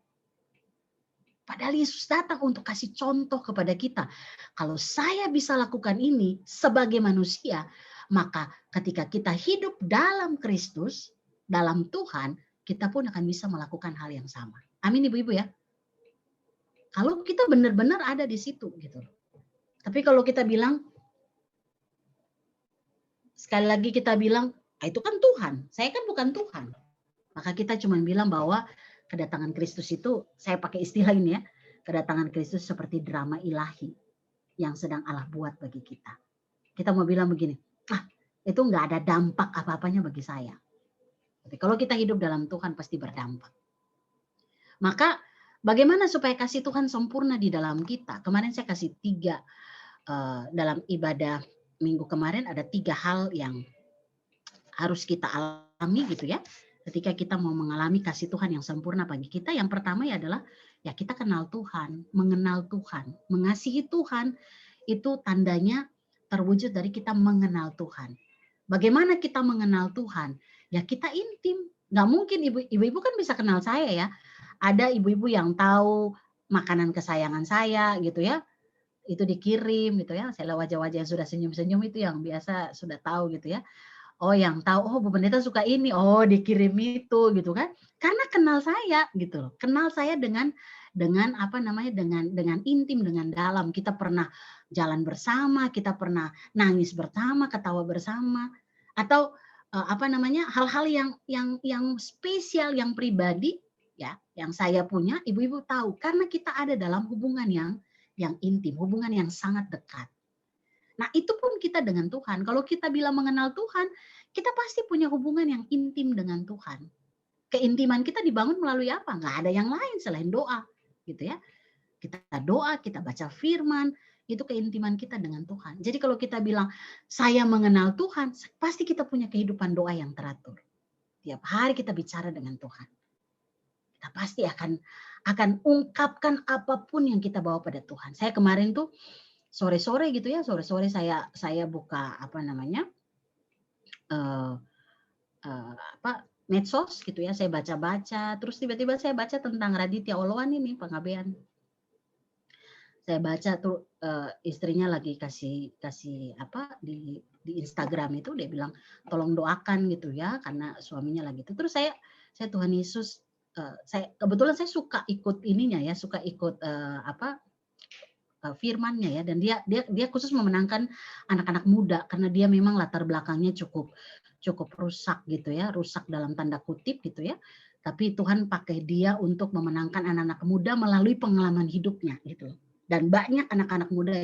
Padahal Yesus datang untuk kasih contoh kepada kita. Kalau saya bisa lakukan ini sebagai manusia, maka ketika kita hidup dalam Kristus, dalam Tuhan, kita pun akan bisa melakukan hal yang sama. Amin Ibu-ibu ya. Kalau kita benar-benar ada di situ gitu. Tapi kalau kita bilang, sekali lagi kita bilang, itu kan Tuhan, saya kan bukan Tuhan. Maka kita cuma bilang bahwa kedatangan Kristus itu, saya pakai istilah ini ya, kedatangan Kristus seperti drama ilahi yang sedang Allah buat bagi kita. Kita mau bilang begini, itu nggak ada dampak apa-apanya bagi saya. Tapi kalau kita hidup dalam Tuhan pasti berdampak. Maka bagaimana supaya kasih Tuhan sempurna di dalam kita? Kemarin saya kasih 3, dalam ibadah minggu kemarin ada 3 hal yang harus kita alami gitu ya. Ketika kita mau mengalami kasih Tuhan yang sempurna bagi kita, yang pertama adalah ya kita kenal Tuhan, mengenal Tuhan, mengasihi Tuhan, itu tandanya terwujud dari kita mengenal Tuhan. Bagaimana kita mengenal Tuhan? Ya kita intim. Nggak mungkin ibu-ibu kan bisa kenal saya ya. Ada ibu-ibu yang tahu makanan kesayangan saya gitu ya. itu dikirim gitu ya. Saya lihat wajah-wajah yang sudah senyum-senyum itu yang biasa sudah tahu gitu ya. Oh, yang tahu, oh Bu Pendeta suka ini, oh dikirim itu gitu kan. Karena kenal saya gitu loh. Kenal saya dengan apa namanya, dengan intim, dengan dalam. Kita pernah jalan bersama, kita pernah nangis bersama, ketawa bersama, atau apa namanya, hal-hal yang spesial, yang pribadi ya, yang saya punya, ibu-ibu tahu karena kita ada dalam hubungan yang intim, hubungan yang sangat dekat. Nah, itu pun kita dengan Tuhan. Kalau kita bilang mengenal Tuhan, kita pasti punya hubungan yang intim dengan Tuhan. Keintiman kita dibangun melalui apa? Nggak ada yang lain selain doa, gitu ya. Kita doa, kita baca firman, itu keintiman kita dengan Tuhan. Jadi kalau kita bilang, saya mengenal Tuhan, pasti kita punya kehidupan doa yang teratur. Tiap hari kita bicara dengan Tuhan. Kita pasti akan ungkapkan apapun yang kita bawa pada Tuhan. Saya kemarin tuh, sore-sore gitu ya, sore-sore saya buka apa namanya medsos gitu ya, saya baca-baca, terus tiba-tiba saya baca tentang Raditya Oloan ini, Panggabean. Saya baca tuh istrinya lagi kasih apa di Instagram itu, dia bilang tolong doakan gitu ya karena suaminya lagi itu. Terus saya Tuhan Yesus, saya kebetulan saya suka ikut ininya ya, suka ikut firman-Nya ya, dan dia khusus memenangkan anak-anak muda karena dia memang latar belakangnya cukup rusak gitu ya, rusak dalam tanda kutip gitu ya. Tapi Tuhan pakai dia untuk memenangkan anak-anak muda melalui pengalaman hidupnya gitu. Dan banyak anak-anak muda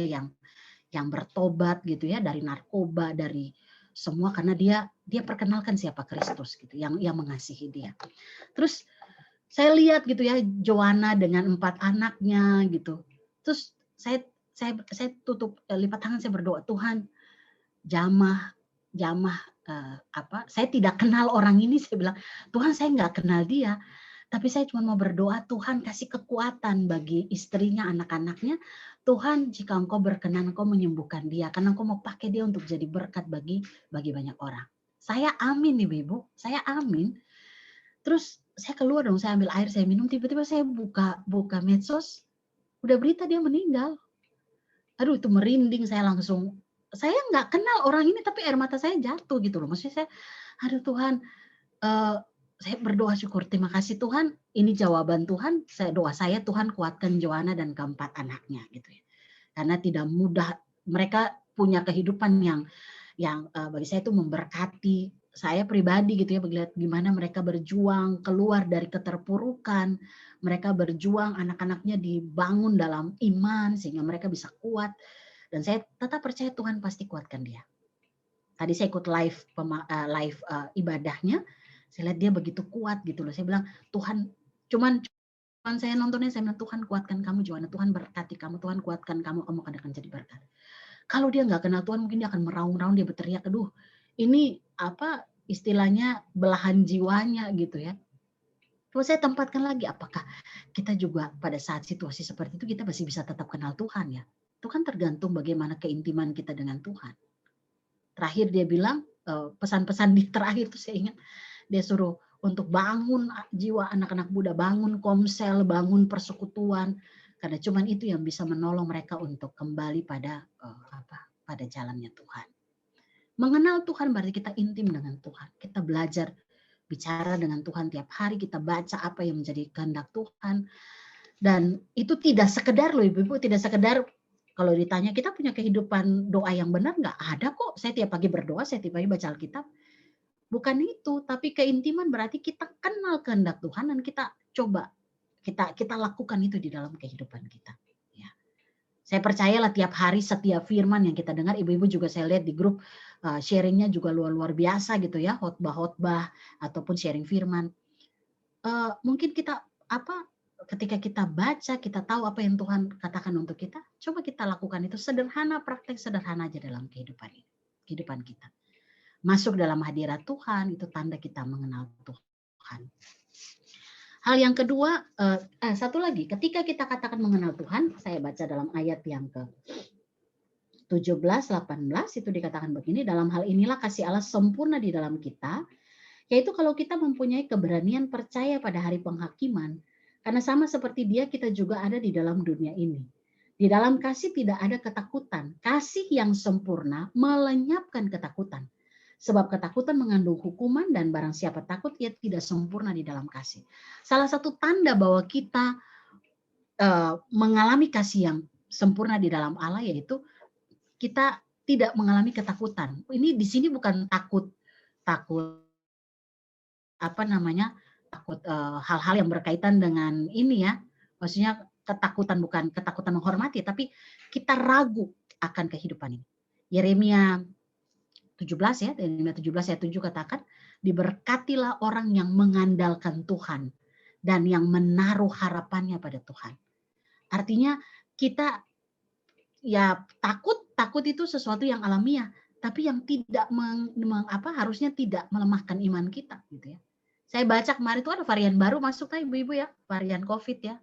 yang bertobat gitu ya, dari narkoba, dari semua, karena dia perkenalkan siapa Kristus gitu, yang mengasihi dia. Terus saya lihat gitu ya, Joanna dengan 4 anaknya gitu. Terus saya tutup lipat tangan, saya berdoa, Tuhan jamah saya tidak kenal orang ini, saya bilang Tuhan saya nggak kenal dia, tapi saya cuma mau berdoa Tuhan kasih kekuatan bagi istrinya, anak-anaknya. Tuhan jika Engkau berkenan Engkau menyembuhkan dia, karena Engkau mau pakai dia untuk jadi berkat bagi banyak orang. Saya amin nih Ibu, saya amin. Terus saya keluar dong, saya ambil air, saya minum, tiba-tiba saya buka medsos, udah berita dia meninggal. Aduh itu merinding, saya nggak kenal orang ini tapi air mata saya jatuh gitu loh. Maksudnya saya, aduh Tuhan, saya berdoa syukur, terima kasih Tuhan, ini jawaban Tuhan, doa saya Tuhan kuatkan Joanna dan keempat anaknya gitu ya. Karena tidak mudah, mereka punya kehidupan yang bagi saya itu memberkati. Saya pribadi gitu ya, melihat gimana mereka berjuang keluar dari keterpurukan, mereka berjuang, anak-anaknya dibangun dalam iman sehingga mereka bisa kuat, dan saya tetap percaya Tuhan pasti kuatkan dia. Tadi saya ikut live ibadahnya, saya lihat dia begitu kuat gitu loh. Saya bilang Tuhan, cuman saya nontonnya, saya bilang Tuhan kuatkan kamu Joanna, Tuhan berkati kamu, Tuhan kuatkan kamu akan jadi berkat. Kalau dia nggak kenal Tuhan mungkin dia akan meraung-raung, dia berteriak, aduh ini apa istilahnya belahan jiwanya gitu ya. Kalau saya tempatkan lagi, apakah kita juga pada saat situasi seperti itu kita masih bisa tetap kenal Tuhan ya? Itu kan tergantung bagaimana keintiman kita dengan Tuhan. Terakhir dia bilang, pesan-pesan di terakhir itu saya ingat, dia suruh untuk bangun jiwa anak-anak muda, bangun komsel, bangun persekutuan, karena cuman itu yang bisa menolong mereka untuk kembali pada pada jalannya Tuhan. Mengenal Tuhan berarti kita intim dengan Tuhan. Kita belajar bicara dengan Tuhan tiap hari, kita baca apa yang menjadi kehendak Tuhan. Dan itu tidak sekedar loh Ibu-ibu, tidak sekedar kalau ditanya kita punya kehidupan doa yang benar, nggak ada kok. Saya tiap pagi berdoa, saya tiap pagi baca Alkitab. Bukan itu, tapi keintiman berarti kita kenal kehendak Tuhan dan kita coba kita lakukan itu di dalam kehidupan kita. Ya. Saya percayalah tiap hari setiap firman yang kita dengar, ibu-ibu juga saya lihat di grup sharingnya juga luar biasa gitu ya, khotbah ataupun sharing firman. Mungkin kita ketika kita baca, kita tahu apa yang Tuhan katakan untuk kita, coba kita lakukan itu sederhana, praktek sederhana aja dalam kehidupan kita. Masuk dalam hadirat Tuhan, itu tanda kita mengenal Tuhan. Hal yang kedua, satu lagi, ketika kita katakan mengenal Tuhan, saya baca dalam ayat yang ke-17-18, itu dikatakan begini, dalam hal inilah kasih Allah sempurna di dalam kita, yaitu kalau kita mempunyai keberanian percaya pada hari penghakiman, karena sama seperti Dia kita juga ada di dalam dunia ini. Di dalam kasih tidak ada ketakutan. Kasih yang sempurna melenyapkan ketakutan. Sebab ketakutan mengandung hukuman dan barang siapa takut ia tidak sempurna di dalam kasih. Salah satu tanda bahwa kita mengalami kasih yang sempurna di dalam Allah yaitu kita tidak mengalami ketakutan. Ini di sini bukan takut takut hal-hal yang berkaitan dengan ini ya. Maksudnya ketakutan bukan ketakutan menghormati, tapi kita ragu akan kehidupan ini. Yeremia 17 ya, Yeremia 17 ayat 7 katakan, diberkatilah orang yang mengandalkan Tuhan dan yang menaruh harapannya pada Tuhan. Artinya kita ya takut itu sesuatu yang alamiah, tapi yang tidak harusnya tidak melemahkan iman kita gitu ya. Saya baca kemarin itu ada varian baru masuk kan ibu-ibu ya, varian COVID ya.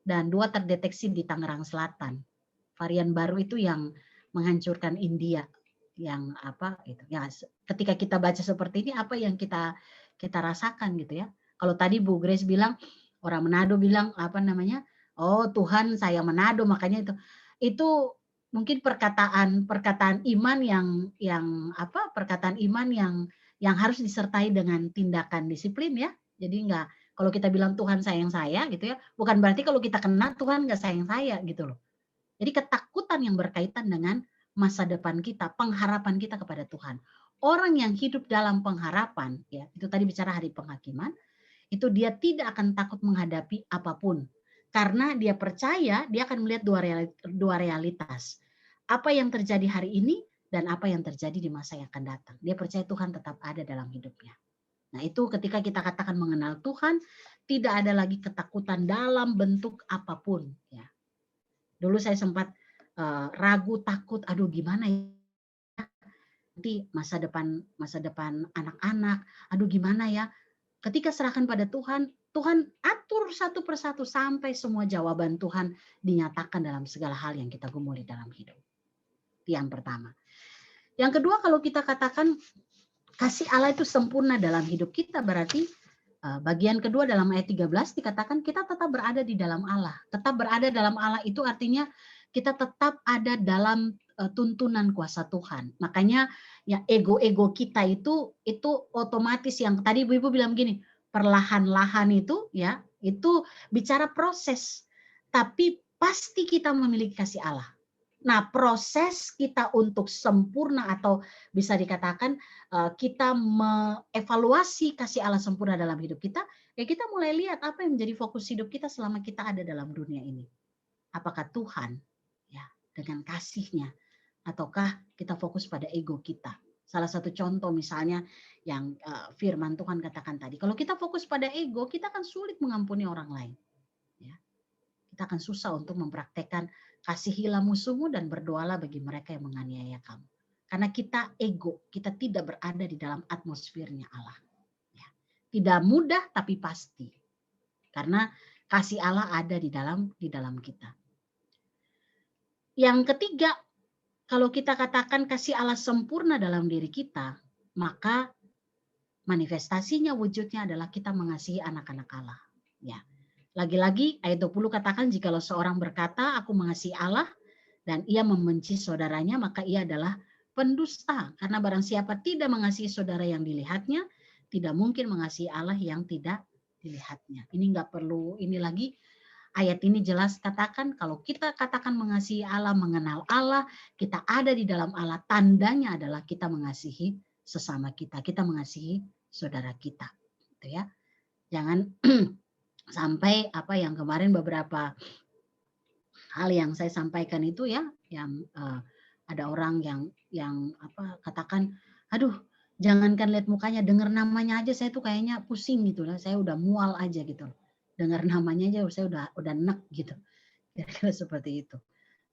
Dan 2 terdeteksi di Tangerang Selatan. Varian baru itu yang menghancurkan India. Yang gitu. Ya, ketika kita baca seperti ini apa yang kita rasakan gitu ya. Kalau tadi Bu Grace bilang, orang Manado bilang oh Tuhan saya Manado, makanya itu mungkin perkataan iman perkataan iman yang harus disertai dengan tindakan disiplin ya. Jadi kalau kita bilang Tuhan sayang saya gitu ya, bukan berarti kalau kita kena Tuhan nggak sayang saya gitu loh. Jadi ketakutan yang berkaitan dengan masa depan kita, pengharapan kita kepada Tuhan. Orang yang hidup dalam pengharapan, ya itu tadi bicara hari penghakiman, itu dia tidak akan takut menghadapi apapun. Karena dia percaya dia akan melihat dua realitas. Apa yang terjadi hari ini dan apa yang terjadi di masa yang akan datang. Dia percaya Tuhan tetap ada dalam hidupnya. Nah itu ketika kita katakan mengenal Tuhan, tidak ada lagi ketakutan dalam bentuk apapun. Ya. Dulu saya sempat ragu, takut, aduh gimana ya nanti masa depan anak-anak, aduh gimana ya. Ketika serahkan pada Tuhan, Tuhan atur satu persatu sampai semua jawaban Tuhan dinyatakan dalam segala hal yang kita gumuli dalam hidup. Itu yang pertama. Yang kedua, kalau kita katakan kasih Allah itu sempurna dalam hidup kita, berarti bagian kedua dalam ayat 13 dikatakan kita tetap berada di dalam Allah. Tetap berada dalam Allah itu artinya kita tetap ada dalam tuntunan kuasa Tuhan. Makanya ya ego-ego kita itu otomatis yang tadi Ibu bilang begini, perlahan-lahan itu ya, itu bicara proses. Tapi pasti kita memiliki kasih Allah. Nah, proses kita untuk sempurna atau bisa dikatakan kita mengevaluasi kasih Allah sempurna dalam hidup kita, ya kita mulai lihat apa yang menjadi fokus hidup kita selama kita ada dalam dunia ini. Apakah Tuhan ya dengan kasih-Nya ataukah kita fokus pada ego kita? Salah satu contoh misalnya yang firman Tuhan katakan tadi, kalau kita fokus pada ego, kita akan sulit mengampuni orang lain. Ya. Kita akan susah untuk mempraktekkan kasihilah musuhmu dan berdoalah bagi mereka yang menganiaya kamu. Karena kita ego, kita tidak berada di dalam atmosfernya Allah. Ya. Tidak mudah tapi pasti. Karena kasih Allah ada di dalam kita. Yang ketiga, kalau kita katakan kasih Allah sempurna dalam diri kita, maka manifestasinya, wujudnya adalah kita mengasihi anak-anak Allah. Ya. Lagi-lagi ayat 20 katakan jikalau seorang berkata aku mengasihi Allah dan ia membenci saudaranya maka ia adalah pendusta. Karena barang siapa tidak mengasihi saudara yang dilihatnya tidak mungkin mengasihi Allah yang tidak dilihatnya. Ini enggak perlu ini lagi. Ayat ini jelas katakan kalau kita katakan mengasihi Allah, mengenal Allah, kita ada di dalam Allah, tandanya adalah kita mengasihi sesama kita, kita mengasihi saudara kita. Gitu ya. Jangan sampai apa yang kemarin beberapa hal yang saya sampaikan itu ya, yang ada orang yang katakan, aduh jangankan lihat mukanya, dengar namanya aja saya tuh kayaknya pusing gitu lah, saya udah mual aja gitu. Dengar namanya aja saya udah enek gitu. Kira-kira seperti itu.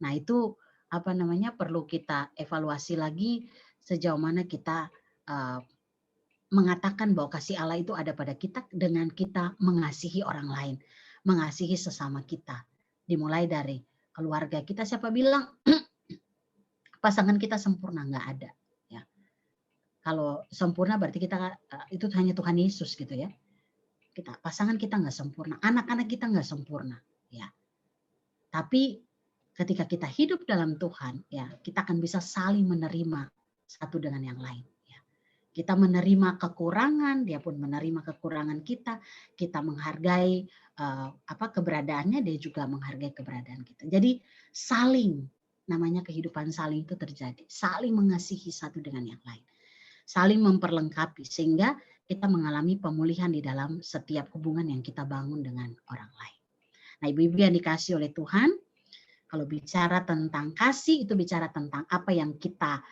Nah, itu perlu kita evaluasi lagi sejauh mana kita mengatakan bahwa kasih Allah itu ada pada kita dengan kita mengasihi orang lain, mengasihi sesama kita. Dimulai dari keluarga kita, siapa bilang pasangan kita sempurna, nggak ada. Ya. Kalau sempurna berarti kita itu hanya Tuhan Yesus gitu ya. Pasangan kita nggak sempurna, anak-anak kita nggak sempurna. Ya. Tapi ketika kita hidup dalam Tuhan, ya, kita akan bisa saling menerima satu dengan yang lain. Ya. Kita menerima kekurangan, dia pun menerima kekurangan kita. Kita menghargai keberadaannya, dia juga menghargai keberadaan kita. Jadi saling, namanya kehidupan saling itu terjadi. Saling mengasihi satu dengan yang lain. Saling memperlengkapi sehingga kita mengalami pemulihan di dalam setiap hubungan yang kita bangun dengan orang lain. Nah, ibu-ibu yang dikasih oleh Tuhan, kalau bicara tentang kasih, itu bicara tentang apa yang kita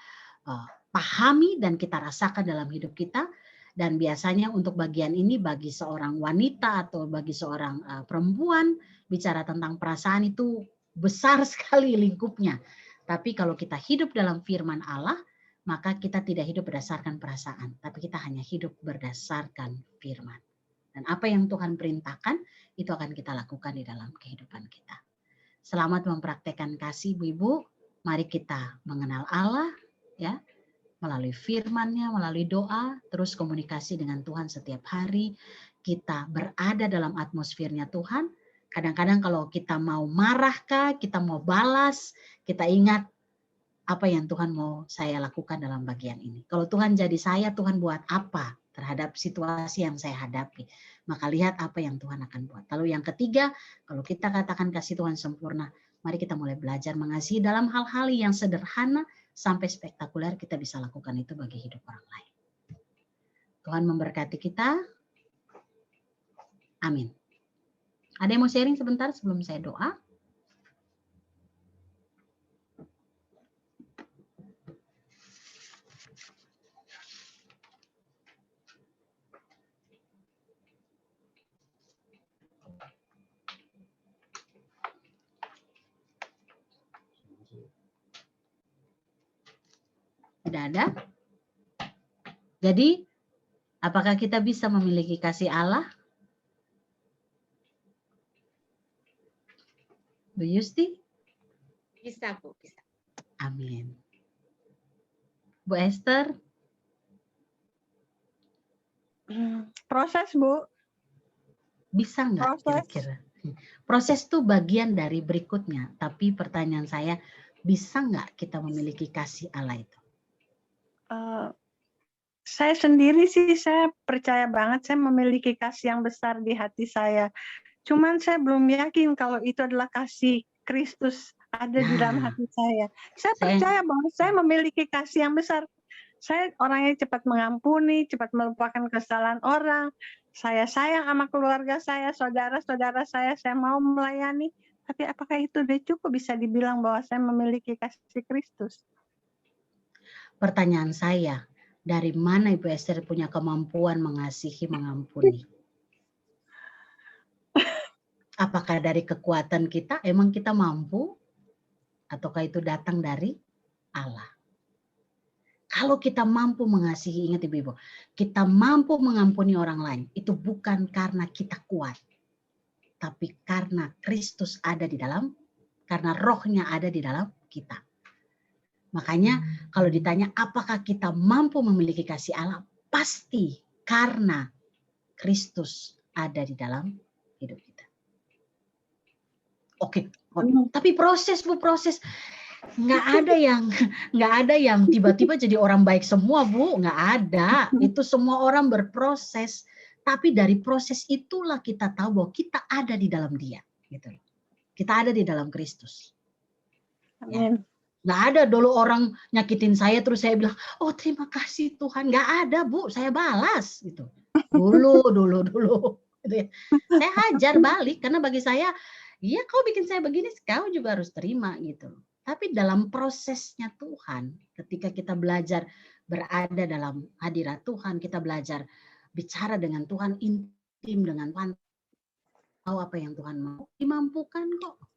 pahami dan kita rasakan dalam hidup kita. Dan biasanya untuk bagian ini, bagi seorang wanita atau bagi seorang perempuan, bicara tentang perasaan itu besar sekali lingkupnya. Tapi kalau kita hidup dalam firman Allah, maka kita tidak hidup berdasarkan perasaan, tapi kita hanya hidup berdasarkan firman. Dan apa yang Tuhan perintahkan, itu akan kita lakukan di dalam kehidupan kita. Selamat mempraktekkan kasih, ibu-ibu. Mari kita mengenal Allah, ya, melalui firman-Nya, melalui doa, terus komunikasi dengan Tuhan setiap hari. Kita berada dalam atmosfernya Tuhan. Kadang-kadang kalau kita mau marah kah, kita mau balas, kita ingat apa yang Tuhan mau saya lakukan dalam bagian ini. Kalau Tuhan jadi saya, Tuhan buat apa terhadap situasi yang saya hadapi. Maka lihat apa yang Tuhan akan buat. Lalu yang ketiga, kalau kita katakan kasih Tuhan sempurna, mari kita mulai belajar mengasihi dalam hal-hal yang sederhana sampai spektakuler, kita bisa lakukan itu bagi hidup orang lain. Tuhan memberkati kita. Amin. Ada yang mau sharing sebentar sebelum saya doa? Tidak ada? Jadi, apakah kita bisa memiliki kasih Allah? Bu Yusti? Bisa, Bu. Bisa. Amin. Bu Esther? Proses, Bu. Bisa nggak kira-kira? Proses itu bagian dari berikutnya. Tapi pertanyaan saya, bisa nggak kita memiliki kasih Allah itu? Saya sendiri sih, saya percaya banget saya memiliki kasih yang besar di hati saya. Cuman saya belum yakin kalau itu adalah kasih Kristus ada di dalam hati saya. Saya percaya bahwa saya memiliki kasih yang besar. Saya orangnya cepat mengampuni, cepat melupakan kesalahan orang. Saya sayang sama keluarga saya, saudara-saudara saya mau melayani. Tapi apakah itu sudah cukup bisa dibilang bahwa saya memiliki kasih Kristus? Pertanyaan saya, dari mana Ibu Esther punya kemampuan mengasihi, mengampuni? Apakah dari kekuatan kita, emang kita mampu? Ataukah itu datang dari Allah? Kalau kita mampu mengasihi, ingat Ibu-Ibu, kita mampu mengampuni orang lain, itu bukan karena kita kuat. Tapi karena Kristus ada di dalam, karena rohnya ada di dalam kita. Makanya kalau ditanya apakah kita mampu memiliki kasih Allah, pasti karena Kristus ada di dalam hidup kita. Oke, tapi proses Bu, proses. Nggak ada yang tiba-tiba jadi orang baik semua Bu, nggak ada. Itu semua orang berproses. Tapi dari proses itulah kita tahu bahwa kita ada di dalam Dia. Gitu. Kita ada di dalam Kristus. Ya. Nggak ada dulu orang nyakitin saya terus saya bilang, oh terima kasih Tuhan. Nggak ada Bu, saya balas gitu. Dulu. Gitu ya. Saya hajar balik karena bagi saya, iya kau bikin saya begini, kau juga harus terima gitu. Tapi dalam prosesnya Tuhan, ketika kita belajar berada dalam hadirat Tuhan, kita belajar bicara dengan Tuhan, intim dengan Tuhan, tahu apa yang Tuhan mau, dimampukan kok.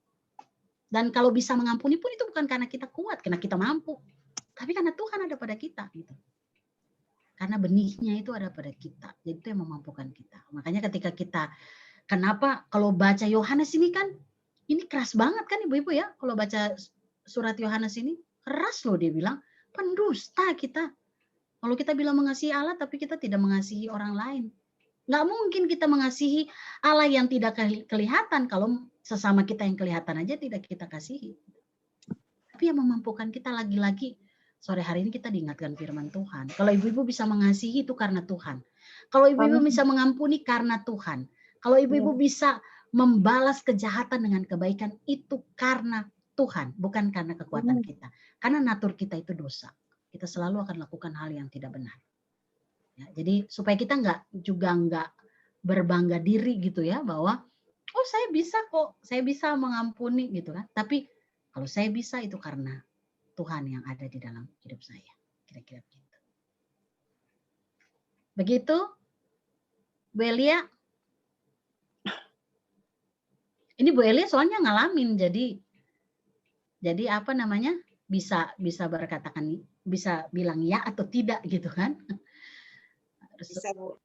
Dan kalau bisa mengampuni pun itu bukan karena kita kuat, karena kita mampu. Tapi karena Tuhan ada pada kita. Gitu. Karena benihnya itu ada pada kita. Jadi itu yang memampukan kita. Makanya ketika kita, kenapa kalau baca Yohanes ini kan, ini keras banget kan ibu-ibu ya. Kalau baca surat Yohanes ini, keras loh dia bilang, pendusta kita. Kalau kita bilang mengasihi Allah, tapi kita tidak mengasihi orang lain. Nggak mungkin kita mengasihi Allah yang tidak kelihatan kalau sesama kita yang kelihatan aja tidak kita kasihi. yang memampukan kita lagi-lagi sore hari ini kita diingatkan firman Tuhan. Kalau ibu-ibu bisa mengasihi itu karena Tuhan. Kalau ibu-ibu bisa mengampuni karena Tuhan. Kalau ibu-ibu bisa membalas kejahatan dengan kebaikan itu karena Tuhan, bukan karena kekuatan kita. Karena natur kita itu dosa. Kita selalu akan lakukan hal yang tidak benar. Ya, jadi supaya kita nggak berbangga diri gitu ya, bahwa oh saya bisa kok, saya bisa mengampuni gitu kan. Tapi kalau saya bisa itu karena Tuhan yang ada di dalam hidup saya. Kira-kira begitu. Begitu, Bu Elia? Ini Bu Elia soalnya ngalamin, jadi apa namanya, bisa berkatakan, bisa bilang ya atau tidak gitu kan? Bisa, Bu.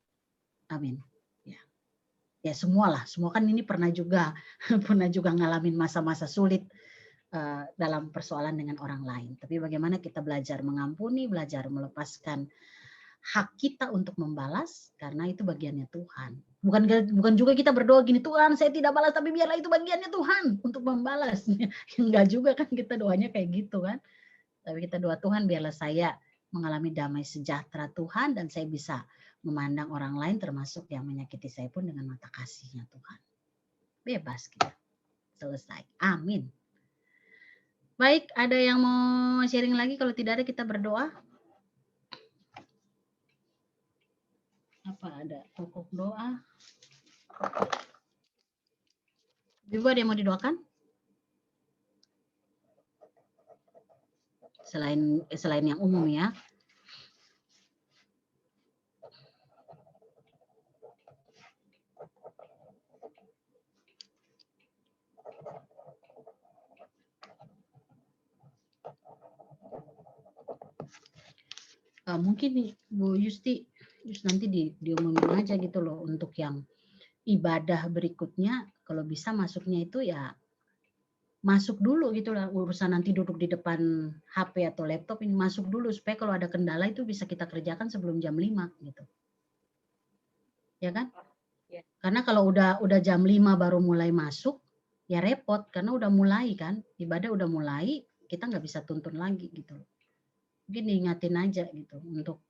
Amin. Ya semua kan ini pernah juga ngalamin masa-masa sulit dalam persoalan dengan orang lain. Tapi bagaimana kita belajar mengampuni, belajar melepaskan hak kita untuk membalas, karena itu bagiannya Tuhan. Bukan juga kita berdoa gini, Tuhan saya tidak balas, tapi biarlah itu bagiannya Tuhan untuk membalas. Enggak juga kan kita doanya kayak gitu kan. Tapi kita doa, Tuhan biarlah saya mengalami damai sejahtera Tuhan, dan saya bisa memandang orang lain termasuk yang menyakiti saya pun dengan mata kasih-Nya Tuhan. Bebas kita. Selesai. Amin. Baik, ada yang mau sharing lagi? Kalau tidak ada kita berdoa. Apa ada pokok doa? Ibu ada yang mau didoakan? Selain yang umum ya. Mungkin Bu Yusti nanti diumumin aja gitu loh, untuk yang ibadah berikutnya kalau bisa masuknya itu ya masuk dulu gitu lah, urusan nanti duduk di depan HP atau laptop ini masuk dulu, supaya kalau ada kendala itu bisa kita kerjakan sebelum jam 5 gitu. Ya kan? Karena kalau udah jam 5 baru mulai masuk ya repot, karena udah mulai kan, ibadah udah mulai, kita nggak bisa tuntun lagi gitu. Mungkin diingatin aja gitu, untuk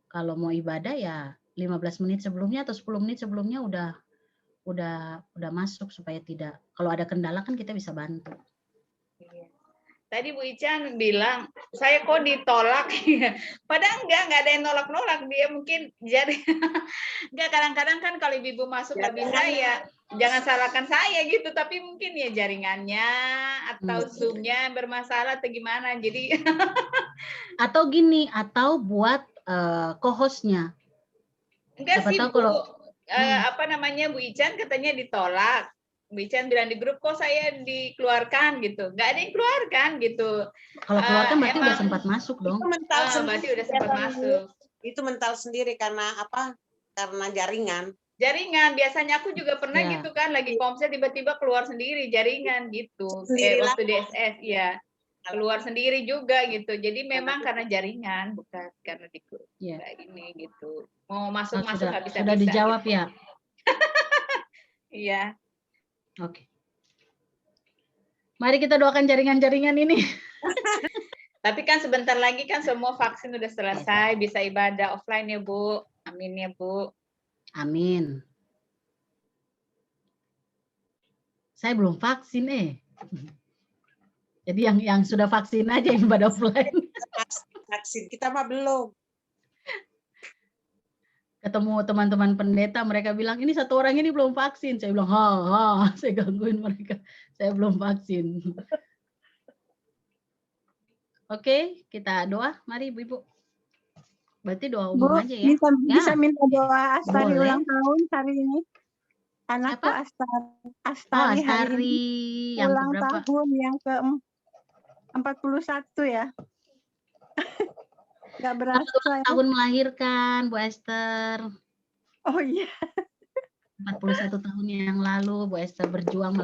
kalau mau ibadah ya 15 menit sebelumnya atau 10 menit sebelumnya udah masuk, supaya tidak, kalau ada kendala kan kita bisa bantu. Tadi Bu Ican bilang, saya kok ditolak. Padahal enggak ada yang nolak-nolak. Dia mungkin jadi, enggak, kadang-kadang kan kalau ibu masuk nggak bisa ya, jangan salahkan saya gitu. Tapi mungkin ya jaringannya atau Zoom-nya bermasalah atau gimana. Jadi atau gini, atau buat co-host-nya. Enggak Siapa sih tahu Bu, kalau apa namanya, Bu Ican katanya ditolak. Bu Ican bilang di grup, kok saya dikeluarkan gitu. Nggak ada yang keluarkan gitu. Kalau keluarkan berarti udah sempat masuk dong. Itu mental Berarti udah sempat masuk. Itu mental sendiri karena apa? Karena jaringan. Jaringan, biasanya aku juga pernah gitu kan, lagi komsel tiba-tiba keluar sendiri jaringan gitu. Waktu DSS, ya keluar sendiri juga gitu. Jadi memang karena jaringan, bukan karena di grup ini gitu. Mau masuk-masuk nggak bisa. Sudah dijawab gitu. ya? Iya. Oke. Mari kita doakan jaringan-jaringan ini. Tapi kan sebentar lagi kan semua vaksin udah selesai, bisa ibadah offline ya Bu. Amin ya Bu. Amin. Saya belum vaksin Jadi yang sudah vaksin aja yang ibadah offline. Vaksin kita mah belum. Ketemu teman-teman pendeta, mereka bilang ini satu orang ini belum vaksin. Saya bilang, saya gangguin mereka. Saya belum vaksin. Oke, kita doa. Mari Ibu-ibu. Berarti doa umum aja ya. Bisa minta doa Astari boleh. ulang tahun hari ini. Anakku Astari hari ini yang ulang keberapa? tahun yang ke-41 ya. Gak berasa tahun melahirkan Bu Esther. Oh iya. 41 tahun yang lalu Bu Esther berjuang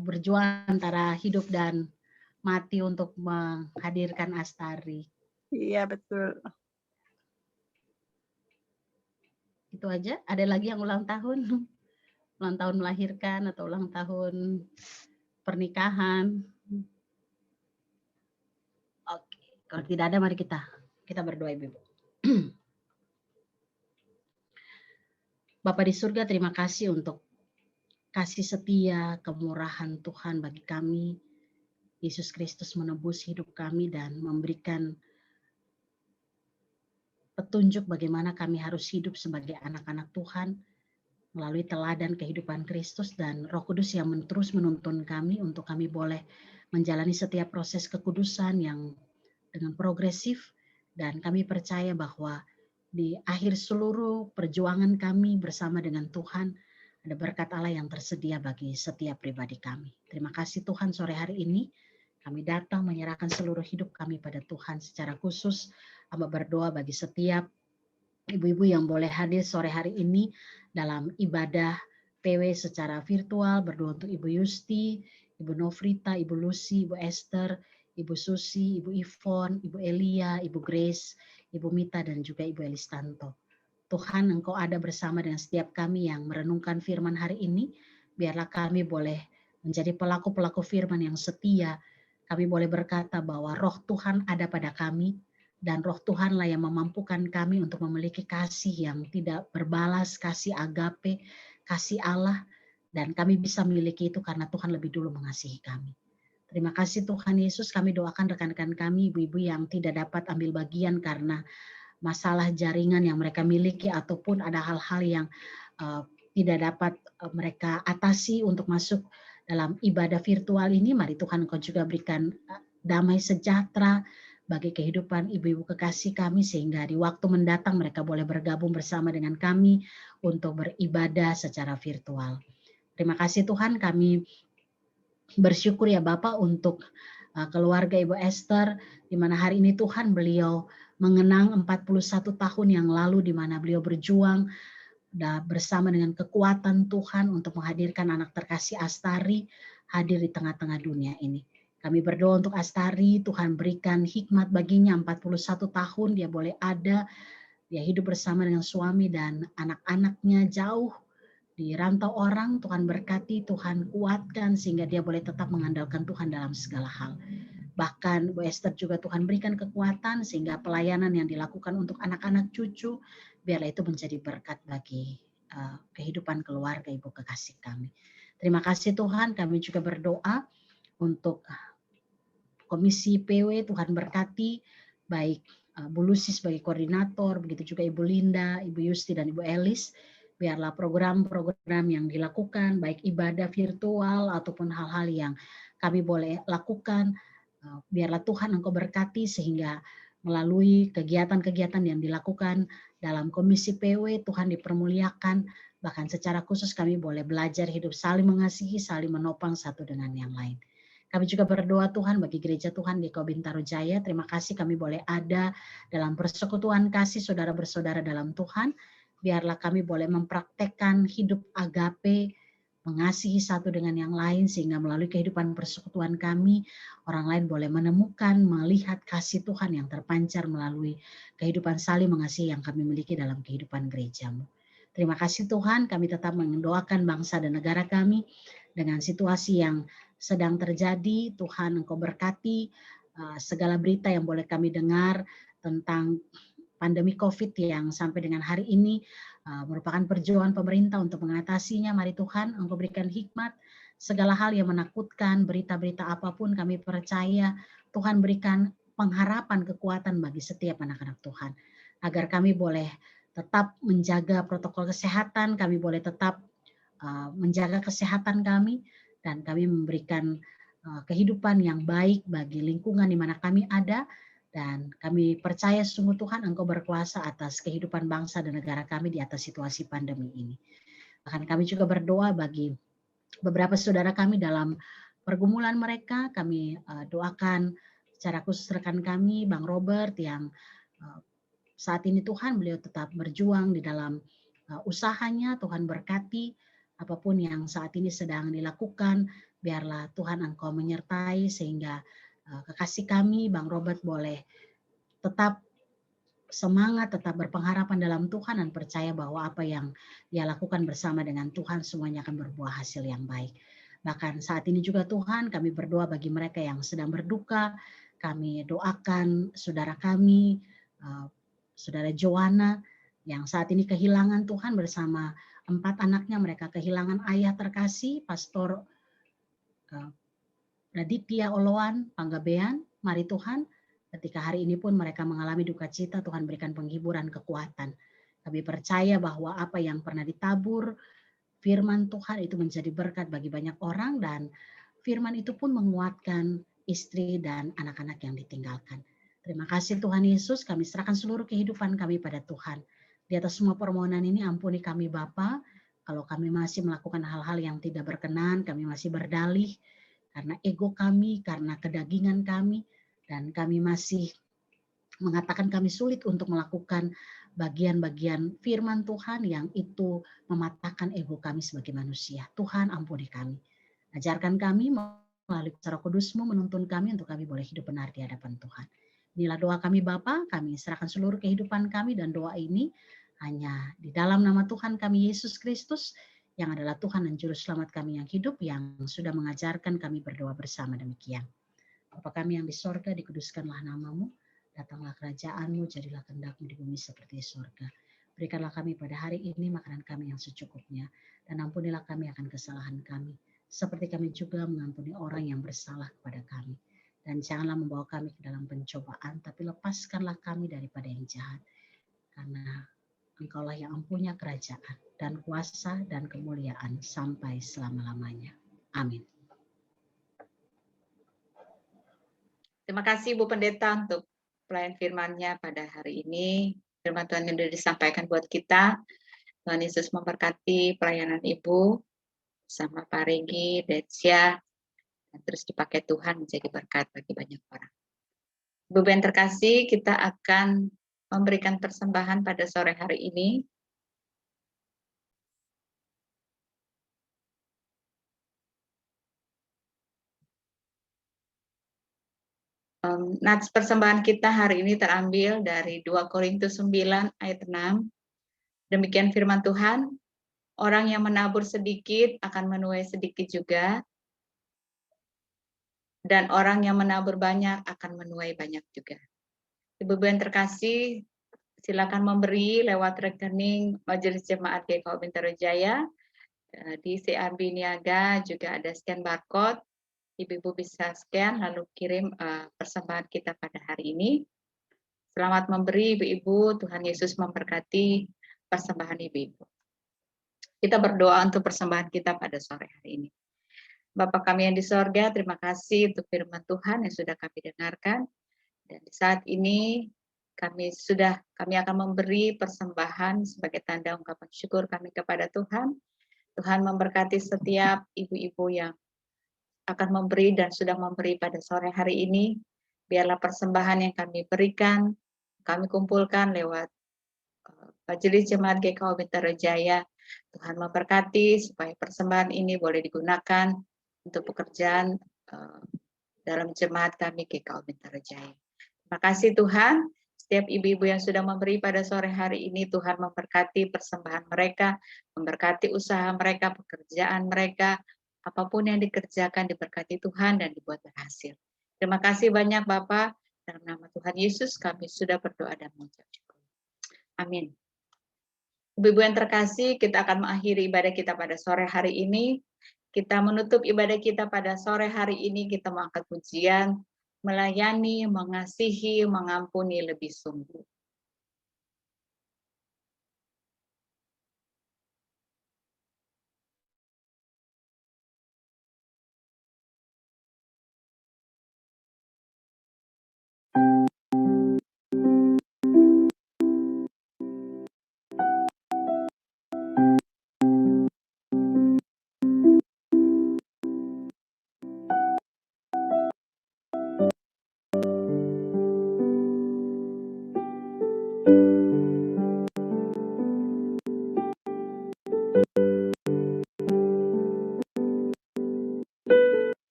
berjuang antara hidup dan mati untuk menghadirkan Astari. Iya betul. Itu aja. Ada lagi yang ulang tahun? Ulang tahun melahirkan atau ulang tahun pernikahan? Kalau tidak ada, mari kita berdoa, Ibu. Bapa di surga, terima kasih untuk kasih setia, kemurahan Tuhan bagi kami. Yesus Kristus menebus hidup kami dan memberikan petunjuk bagaimana kami harus hidup sebagai anak-anak Tuhan melalui teladan kehidupan Kristus, dan Roh Kudus yang terus menuntun kami untuk kami boleh menjalani setiap proses kekudusan yang dengan progresif, dan kami percaya bahwa di akhir seluruh perjuangan kami bersama dengan Tuhan ada berkat Allah yang tersedia bagi setiap pribadi kami. Terima kasih Tuhan, sore hari ini kami datang menyerahkan seluruh hidup kami pada Tuhan. Secara khusus hamba berdoa bagi setiap ibu-ibu yang boleh hadir sore hari ini dalam ibadah PW secara virtual. Berdoa untuk Ibu Yusti, Ibu Nofrita, Ibu Lucy, Ibu Esther, Ibu Susi, Ibu Ivon, Ibu Elia, Ibu Grace, Ibu Mita, dan juga Ibu Elistanto. Tuhan, Engkau ada bersama dengan setiap kami yang merenungkan firman hari ini. Biarlah kami boleh menjadi pelaku-pelaku firman yang setia. Kami boleh berkata bahwa roh Tuhan ada pada kami, dan roh Tuhanlah yang memampukan kami untuk memiliki kasih yang tidak berbalas, kasih agape, kasih Allah, dan kami bisa memiliki itu karena Tuhan lebih dulu mengasihi kami. Terima kasih Tuhan Yesus, kami doakan rekan-rekan kami, ibu-ibu yang tidak dapat ambil bagian karena masalah jaringan yang mereka miliki ataupun ada hal-hal yang tidak dapat mereka atasi untuk masuk dalam ibadah virtual ini. Mari Tuhan Engkau juga berikan damai sejahtera bagi kehidupan ibu-ibu kekasih kami, sehingga di waktu mendatang mereka boleh bergabung bersama dengan kami untuk beribadah secara virtual. Terima kasih Tuhan, kami bersyukur ya Bapak untuk keluarga Ibu Esther, di mana hari ini Tuhan beliau mengenang 41 tahun yang lalu di mana beliau berjuang bersama dengan kekuatan Tuhan untuk menghadirkan anak terkasih Astari hadir di tengah-tengah dunia ini. Kami berdoa untuk Astari, Tuhan berikan hikmat baginya, 41 tahun dia boleh ada, dia hidup bersama dengan suami dan anak-anaknya jauh di rantau orang. Tuhan berkati, Tuhan kuatkan sehingga dia boleh tetap mengandalkan Tuhan dalam segala hal. Bahkan Bu Esther juga Tuhan berikan kekuatan sehingga pelayanan yang dilakukan untuk anak-anak cucu, biarlah itu menjadi berkat bagi kehidupan keluarga Ibu kekasih kami. Terima kasih Tuhan, kami juga berdoa untuk Komisi PW, Tuhan berkati, baik Bu Lucy sebagai koordinator, begitu juga Ibu Linda, Ibu Yusti, dan Ibu Elis. Biarlah program-program yang dilakukan, baik ibadah virtual ataupun hal-hal yang kami boleh lakukan, biarlah Tuhan Engkau berkati sehingga melalui kegiatan-kegiatan yang dilakukan dalam Komisi PW, Tuhan dipermuliakan, bahkan secara khusus kami boleh belajar hidup saling mengasihi, saling menopang satu dengan yang lain. Kami juga berdoa Tuhan bagi gereja Tuhan di Bintaro Jaya. Terima kasih kami boleh ada dalam persekutuan kasih saudara bersaudara dalam Tuhan. Biarlah kami boleh mempraktekkan hidup agape, mengasihi satu dengan yang lain, sehingga melalui kehidupan persekutuan kami, orang lain boleh menemukan, melihat kasih Tuhan yang terpancar melalui kehidupan saling mengasihi yang kami miliki dalam kehidupan gerejamu. Terima kasih Tuhan, kami tetap mendoakan bangsa dan negara kami dengan situasi yang sedang terjadi. Tuhan Engkau berkati segala berita yang boleh kami dengar tentang pandemi COVID yang sampai dengan hari ini merupakan perjuangan pemerintah untuk mengatasinya. Mari Tuhan Engkau berikan hikmat, segala hal yang menakutkan, berita-berita apapun kami percaya Tuhan berikan pengharapan, kekuatan bagi setiap anak-anak Tuhan, agar kami boleh tetap menjaga protokol kesehatan, kami boleh tetap menjaga kesehatan kami, dan kami memberikan kehidupan yang baik bagi lingkungan di mana kami ada, dan kami percaya sungguh Tuhan Engkau berkuasa atas kehidupan bangsa dan negara kami di atas situasi pandemi ini. Bahkan kami juga berdoa bagi beberapa saudara kami dalam pergumulan mereka. Kami doakan secara khusus rekan kami, Bang Robert, yang saat ini Tuhan beliau tetap berjuang di dalam usahanya. Tuhan berkati apapun yang saat ini sedang dilakukan, biarlah Tuhan Engkau menyertai sehingga kekasih kami, Bang Robert, boleh tetap semangat, tetap berpengharapan dalam Tuhan dan percaya bahwa apa yang dia lakukan bersama dengan Tuhan semuanya akan berbuah hasil yang baik. Bahkan saat ini juga Tuhan kami berdoa bagi mereka yang sedang berduka. kami doakan saudara kami, saudara Joanna yang saat ini kehilangan Tuhan bersama 4 anaknya. Mereka kehilangan ayah terkasih, Pastor Raditya Oloan Panggabean. Mari Tuhan, ketika hari ini pun mereka mengalami duka cita, Tuhan berikan penghiburan, kekuatan. Kami percaya bahwa apa yang pernah ditabur firman Tuhan itu menjadi berkat bagi banyak orang, dan firman itu pun menguatkan istri dan anak-anak yang ditinggalkan. Terima kasih Tuhan Yesus, kami serahkan seluruh kehidupan kami pada Tuhan. Di atas semua permohonan ini ampuni kami Bapa, kalau kami masih melakukan hal-hal yang tidak berkenan, kami masih berdalih karena ego kami, karena kedagingan kami, dan kami masih mengatakan kami sulit untuk melakukan bagian-bagian firman Tuhan yang itu mematahkan ego kami sebagai manusia. Tuhan ampuni kami. Ajarkan kami melalui Roh Kudus-Mu menuntun kami untuk kami boleh hidup benar di hadapan Tuhan. Inilah doa kami Bapa, kami serahkan seluruh kehidupan kami, dan doa ini hanya di dalam nama Tuhan kami Yesus Kristus yang adalah Tuhan dan Juru Selamat kami yang hidup, yang sudah mengajarkan kami berdoa bersama demikian. Bapa kami yang di sorga, dikuduskanlah namamu. Datanglah kerajaan-Mu, jadilah kehendak-Mu di bumi seperti di surga. Berikanlah kami pada hari ini makanan kami yang secukupnya, dan ampunilah kami akan kesalahan kami, seperti kami juga mengampuni orang yang bersalah kepada kami. Dan janganlah membawa kami ke dalam pencobaan, tapi lepaskanlah kami daripada yang jahat. Karena Engkaulah yang mempunyai kerajaan dan kuasa dan kemuliaan sampai selama-lamanya. Amin. Terima kasih Bu Pendeta untuk pelayan firman-Nya pada hari ini. Firman Tuhan yang sudah disampaikan buat kita. Tuhan Yesus memberkati pelayanan Ibu sama Pak Regi, Desya, dan terus dipakai Tuhan menjadi berkat bagi banyak orang. Ibu yang terkasih, kita akan memberikan persembahan pada sore hari ini. Nats persembahan kita hari ini terambil dari 2 Korintus 9 ayat 6. Demikian firman Tuhan, orang yang menabur sedikit akan menuai sedikit juga, dan orang yang menabur banyak akan menuai banyak juga. Ibu-ibu yang terkasih, silakan memberi lewat rekening Majelis Jemaat GKU Bintaro Jaya. Di CRB Niaga juga ada scan barcode. Ibu-ibu bisa scan lalu kirim persembahan kita pada hari ini. Selamat memberi Ibu-ibu, Tuhan Yesus memberkati persembahan Ibu-ibu. Kita berdoa untuk persembahan kita pada sore hari ini. Bapa kami yang di sorga, terima kasih untuk firman Tuhan yang sudah kami dengarkan. Dan saat ini kami akan memberi persembahan sebagai tanda ungkapan syukur kami kepada Tuhan. Tuhan memberkati setiap ibu-ibu yang akan memberi dan sudah memberi pada sore hari ini. Biarlah persembahan yang kami berikan, kami kumpulkan lewat Majelis Jemaat GKU Bintaro Jaya. Tuhan memberkati supaya persembahan ini boleh digunakan untuk pekerjaan dalam jemaat kami GKU Bintaro Jaya. Terima kasih Tuhan. Setiap ibu-ibu yang sudah memberi pada sore hari ini, Tuhan memberkati persembahan mereka, memberkati usaha mereka, pekerjaan mereka, apapun yang dikerjakan diberkati Tuhan dan dibuat berhasil. Terima kasih banyak Bapak. Dalam nama Tuhan Yesus kami sudah berdoa dan mengucap syukur. Amin. Ibu-ibu yang terkasih, kita akan mengakhiri ibadah kita pada sore hari ini. Kita menutup ibadah kita pada sore hari ini, kita mengangkat pujian, melayani, mengasihi, mengampuni lebih sungguh.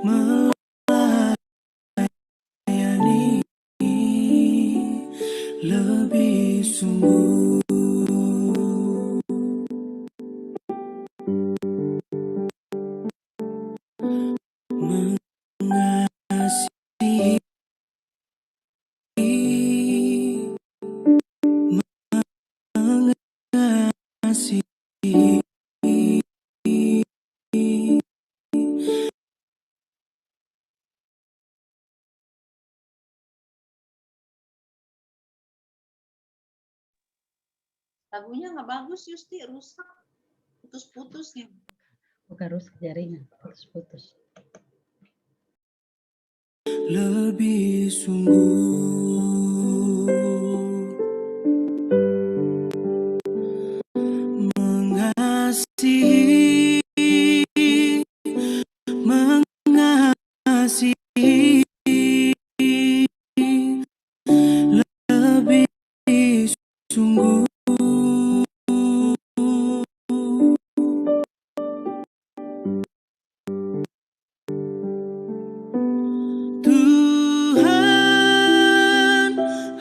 melayani lebih sungguh. Mengasihi, mengasihi. Lagunya nggak bagus, Yusti, rusak, putus-putusnya. Bukan rusak jaringan, putus-putus. Lebih sungguh mengasihi, mengasihi, lebih sungguh. Tuhan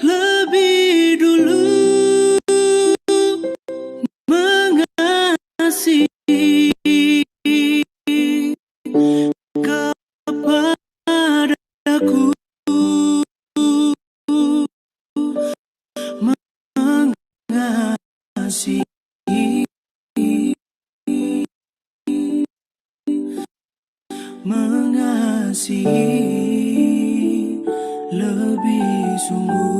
lebih dulu mengasihi kepadaku, mengasihi, mengasihi lebih sungguh.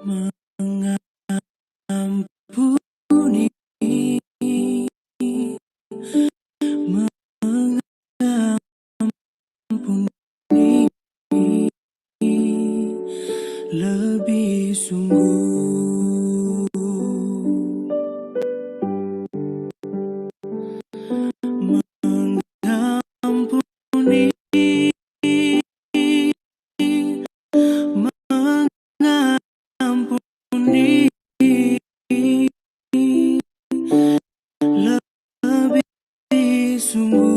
Mengampuni, mengampuni lebih sungguh. Mengampuni, mengampuni lebih sungguh.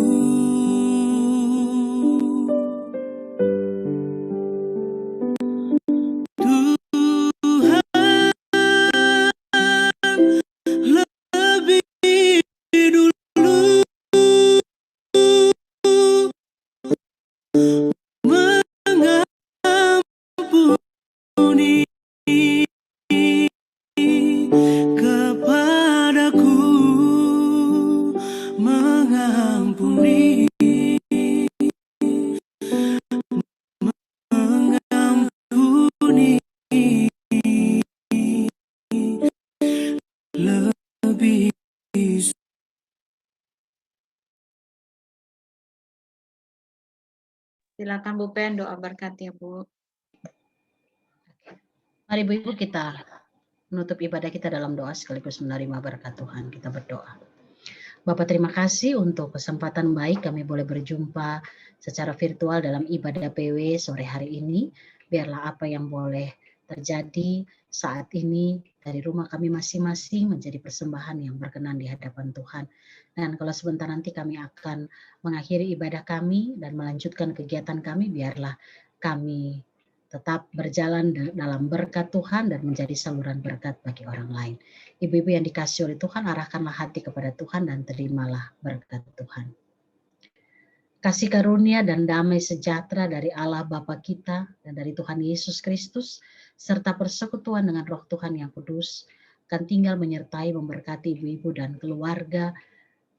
Tuhan lebih dulu mengampuni kepadaku, mengampuni, mengampuni lebih. Silakan Bu Pen, doa berkat ya Bu. Mari Bu Ibu kita menutup ibadah kita dalam doa sekaligus menerima berkat Tuhan. Kita berdoa. Bapak terima kasih untuk kesempatan baik kami boleh berjumpa secara virtual dalam ibadah PW sore hari ini. Biarlah apa yang boleh terjadi saat ini dari rumah kami masing-masing menjadi persembahan yang berkenan di hadapan Tuhan. Dan kalau sebentar nanti kami akan mengakhiri ibadah kami dan melanjutkan kegiatan kami, biarlah kami tetap berjalan dalam berkat Tuhan dan menjadi saluran berkat bagi orang lain. Ibu-ibu yang dikasihi oleh Tuhan, arahkanlah hati kepada Tuhan dan terimalah berkat Tuhan. Kasih karunia dan damai sejahtera dari Allah Bapa kita dan dari Tuhan Yesus Kristus, serta persekutuan dengan Roh Tuhan yang kudus, akan tinggal menyertai memberkati ibu-ibu dan keluarga,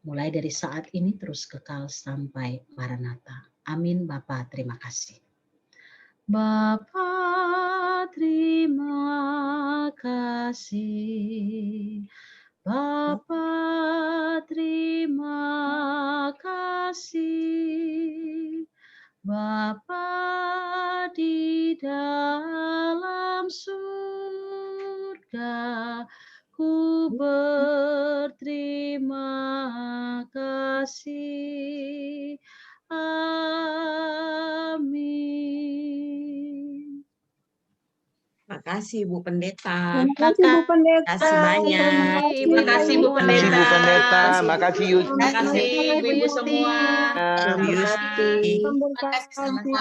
mulai dari saat ini terus kekal sampai Maranatha. Amin. Bapa, terima kasih. Bapa, terima kasih. Bapa, terima kasih. Bapa, dalam surga, ku berterima kasih. Amin. Terima kasih Bu Pendeta. Terima kasih Bu Pendeta. Terima kasih banyak. Terima kasih Bu Makasih Bu Pendeta, makasih Yusti. Terima kasih ibu-ibu semua. Bu Yusti. Memberkati.